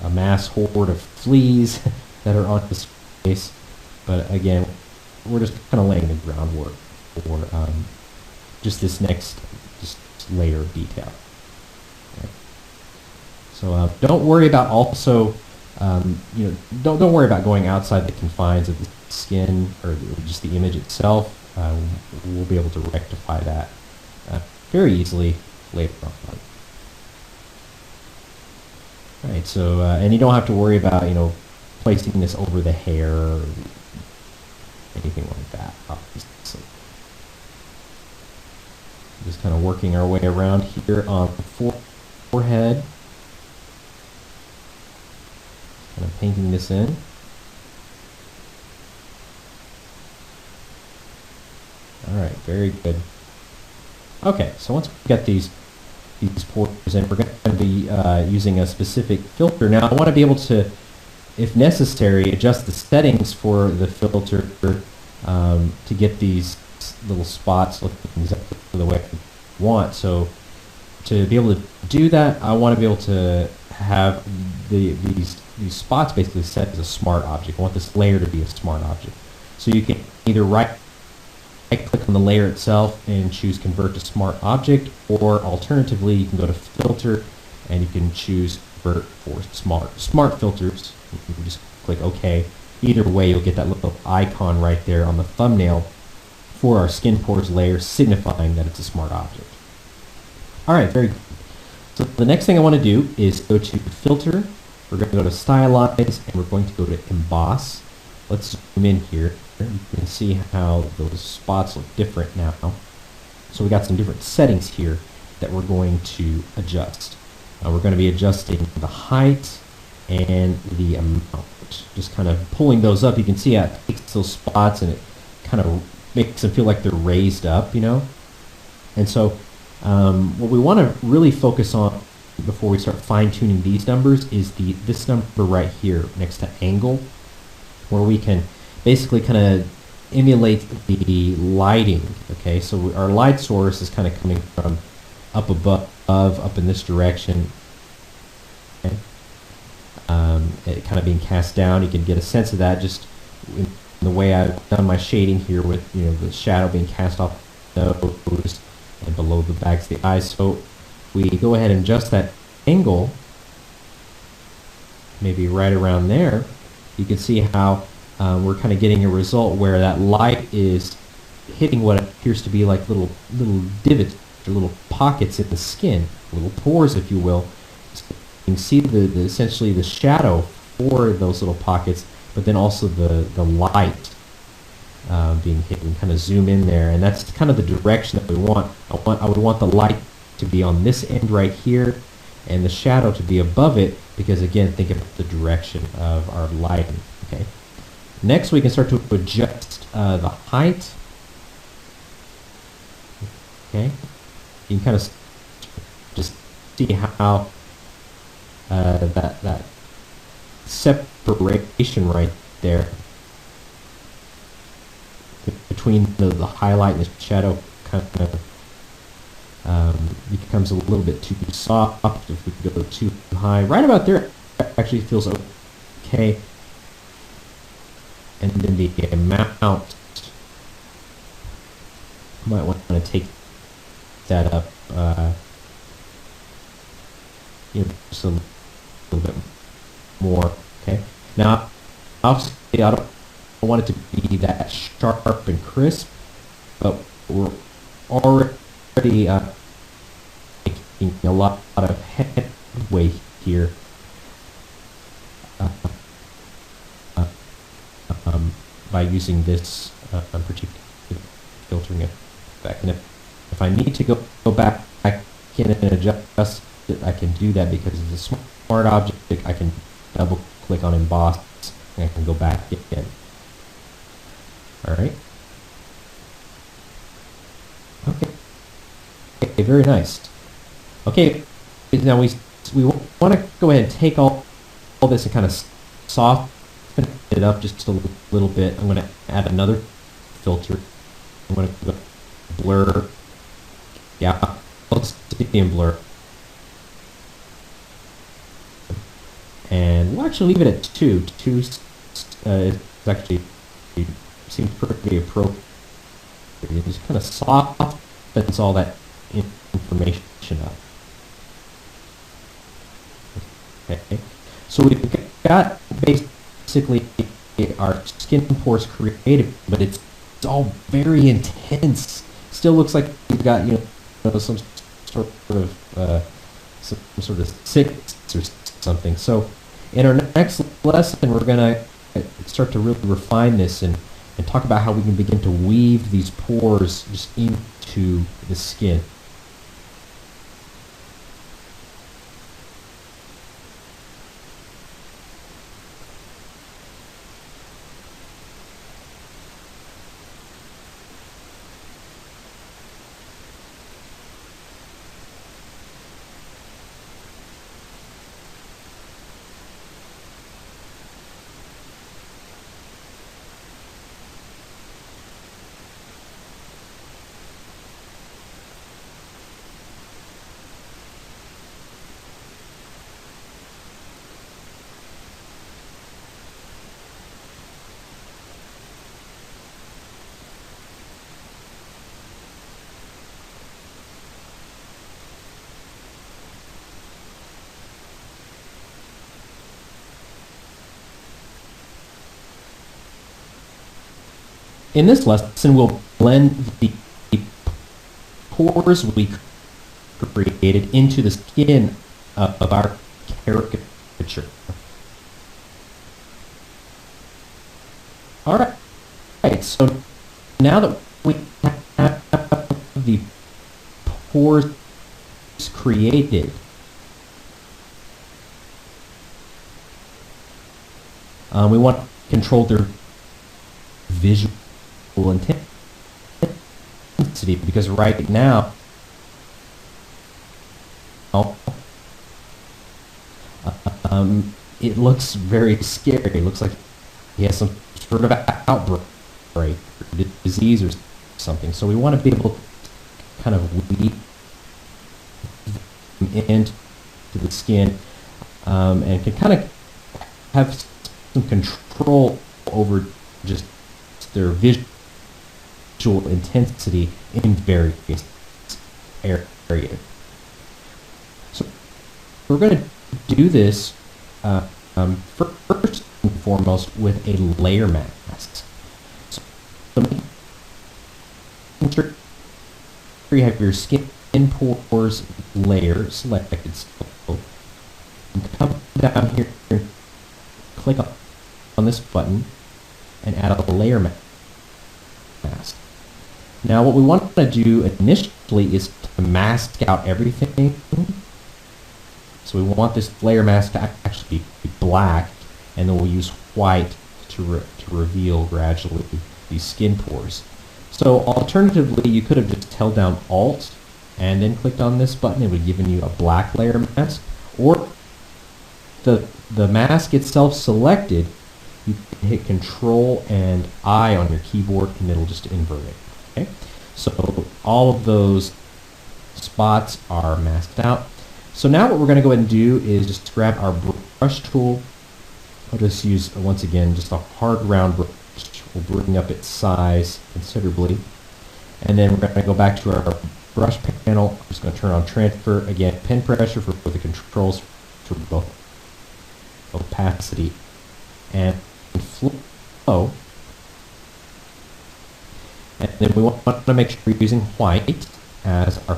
a mass horde of fleas that are on his face. But again, we're just kind of laying the groundwork for just this next layer of detail. Okay. So don't worry about also, don't worry about going outside the confines of the skin or just the image itself. We'll be able to rectify that very easily later on. All right. So and you don't have to worry about placing this over the hair or anything like that, obviously. Just kind of working our way around here on the forehead. Kind of painting this in. Alright, very good. Okay, so once we've got these pores in, we're going to be using a specific filter. Now I want to be able to, if necessary, adjust the settings for the filter to get these little spots looking exactly the way I want. So to be able to do that, I want to be able to have these spots basically set as a smart object. I want this layer to be a smart object. So you can either right-click on the layer itself and choose Convert to Smart Object, or alternatively, you can go to Filter and you can choose Convert for Smart Filters. You can just click OK. Either way, you'll get that little icon right there on the thumbnail for our skin pores layer, signifying that it's a smart object. All right, very good. So the next thing I want to do is go to Filter. We're going to go to Stylize, and we're going to go to Emboss. Let's zoom in here. You can see how those spots look different now. So we got some different settings here that we're going to adjust. We're going to be adjusting the height and the amount. Just kind of pulling those up. You can see how it takes those spots and it kind of makes them feel like they're raised up, you know. And so what we want to really focus on before we start fine-tuning these numbers is this number right here next to angle, where we can basically kind of emulate the lighting. Okay, so our light source is kind of coming from up above, up in this direction. Okay. It kind of being cast down. You can get a sense of that just in the way I've done my shading here, with the shadow being cast off the nose and below the bags of the eyes. So we go ahead and adjust that angle, maybe right around there. You can see how we're kind of getting a result where that light is hitting what appears to be like little divots or little pockets in the skin, little pores, if you will. You can see essentially the shadow for those little pockets, but then also the light being hit. And kind of zoom in there, and that's kind of the direction that we want. I would want the light to be on this end right here, and the shadow to be above it, because again, think about the direction of our lighting. Okay. Next, we can start to adjust the height. Okay. You can kind of just see how that separation right there between the highlight and the shadow kind of becomes a little bit too soft. If we go too high, right about there, actually feels okay. And then the amount, you might want to take that up, just a little bit more. Okay. Now, obviously, I don't want it to be that sharp and crisp, but we're already making a lot of headway here. By using this particular filtering effect. And if I need to go back in and adjust it, I can do that because it's a smart object. I can double click on emboss and I can go back again. Alright. Okay, very nice. Okay, now we want to go ahead and take all this and kind of soften it up just a little bit. I'm going to add another filter. I'm going to go blur. Yeah, let's see in blur. And we'll actually leave it at 2. 2 is actually seems pretty appropriate. It just kind of softens all that information up. Okay, so we've got basically our skin pores created, but it's all very intense. Still looks like we've got some sort of six or something. So in our next lesson, we're gonna start to really refine this and and talk about how we can begin to weave these pores just into the skin. In this lesson, we'll blend the pores we created into the skin of our caricature. All right, so now that we have the pores created, we want to control their visual intensity, because right now it looks very scary. It looks like he has some sort of outbreak or disease or something. So we want to be able to kind of weave into the skin and can kind of have some control over just their visual intensity in various areas. So we're going to do this first and foremost with a layer mask. So make sure you have your skin pores layer selected. So come down here and click on this button and add a layer mask. Now what we want to do initially is to mask out everything. So we want this layer mask to actually be black, and then we'll use white to reveal gradually these skin pores. So alternatively, you could have just held down Alt and then clicked on this button. It would have given you a black layer mask. Or the mask itself selected, you can hit Control and I on your keyboard and it'll just invert it. Okay? So all of those spots are masked out. So now what we're going to go ahead and do is just grab our brush tool. I'll just use, once again, just a hard round brush. We'll bring up its size considerably. And then we're going to go back to our brush panel. I'm just going to turn on transfer. Again, pen pressure for the controls for both opacity and flow. And then we want to make sure we're using white as our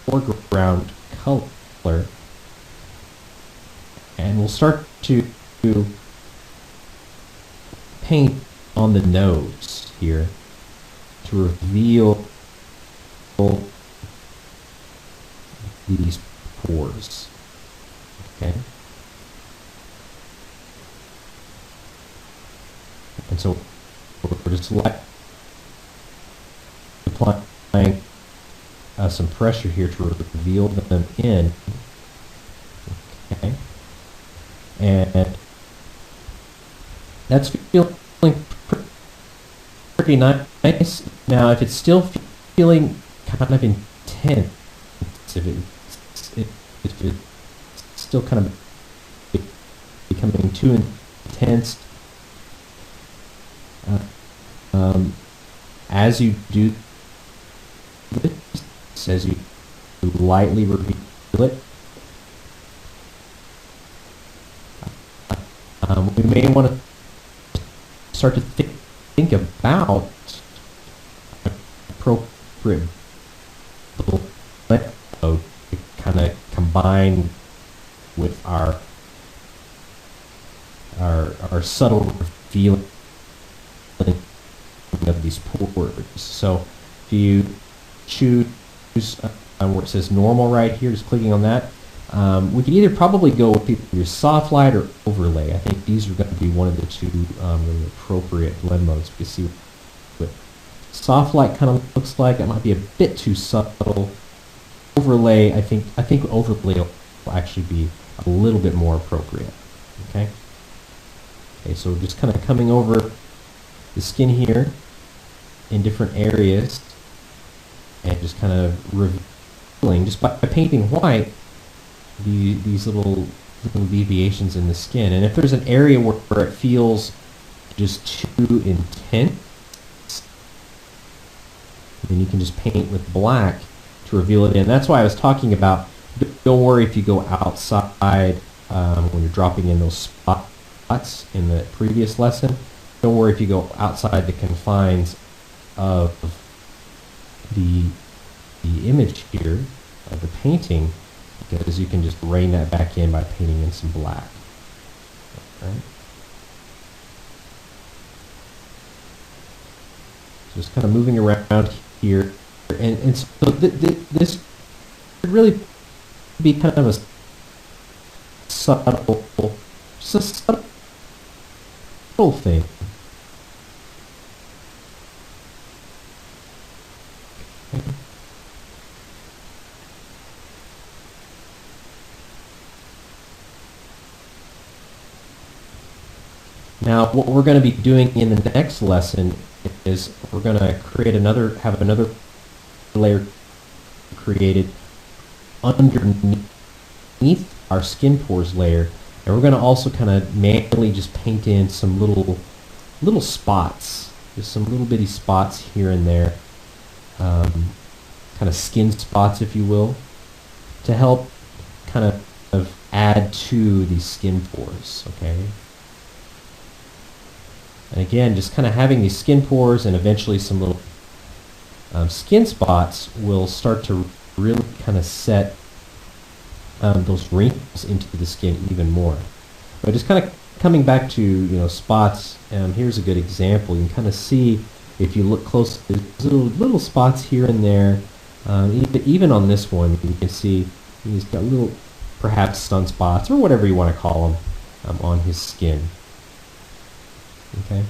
foreground color. And we'll start to paint on the nose here to reveal these pores. Okay. And so we're just applying some pressure here to reveal them in. Okay. And that's feeling pretty nice. Now, if it's still feeling kind of intense, if it's still kind of becoming too intense, as you do this, as you lightly reveal it, we may want to start to think about appropriate blend to kind of combine with our subtle revealing of these pores. So if you choose where it says normal right here, just clicking on that, we could either probably go with either your soft light or overlay. I think these are going to be one of the two really appropriate blend modes. You can see what soft light kind of looks like. That might be a bit too subtle. Overlay, I think overlay will actually be a little bit more appropriate. Okay. Okay, so just kind of coming over the skin here in different areas and just kind of revealing, just by painting white, these little deviations in the skin. And if there's an area where it feels just too intense, then you can just paint with black to reveal it in. That's why I was talking about, don't worry if you go outside when you're dropping in those spots in the previous lesson. Don't worry if you go outside the confines of the image here, of the painting, because you can just rein that back in by painting in some black. Right? Just kind of moving around here, and so this could really be kind of a subtle, just a subtle thing. Okay. Now, what we're going to be doing in the next lesson is we're going to have another layer created underneath our skin pores layer, and we're going to also kind of manually just paint in some little spots, just some little bitty spots here and there, kind of skin spots, if you will, to help kind of add to these skin pores. Okay. And again, just kind of having these skin pores and eventually some little skin spots will start to really kind of set those wrinkles into the skin even more. But just kind of coming back to spots, here's a good example. You can kind of see, if you look close, there's little spots here and there. Even on this one, you can see he's got little, perhaps sunspots or whatever you want to call them on his skin. Okay,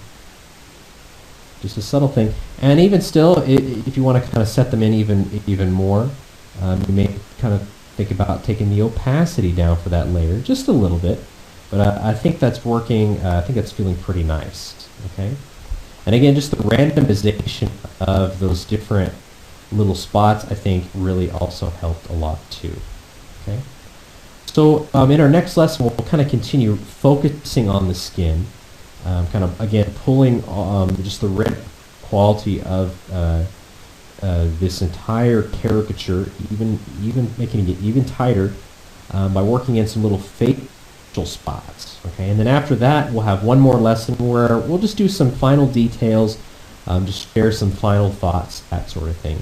just a subtle thing. And even still, if you want to kind of set them in even more, you may kind of think about taking the opacity down for that layer just a little bit. But I think that's working. I think that's feeling pretty nice. Okay, and again, just the randomization of those different little spots, I think, really also helped a lot too. Okay, so in our next lesson, we'll kind of continue focusing on the skin. Kind of, again, pulling just the red quality of this entire caricature, even making it even tighter by working in some little facial spots. Okay, and then after that, we'll have one more lesson where we'll just do some final details, just share some final thoughts, that sort of thing.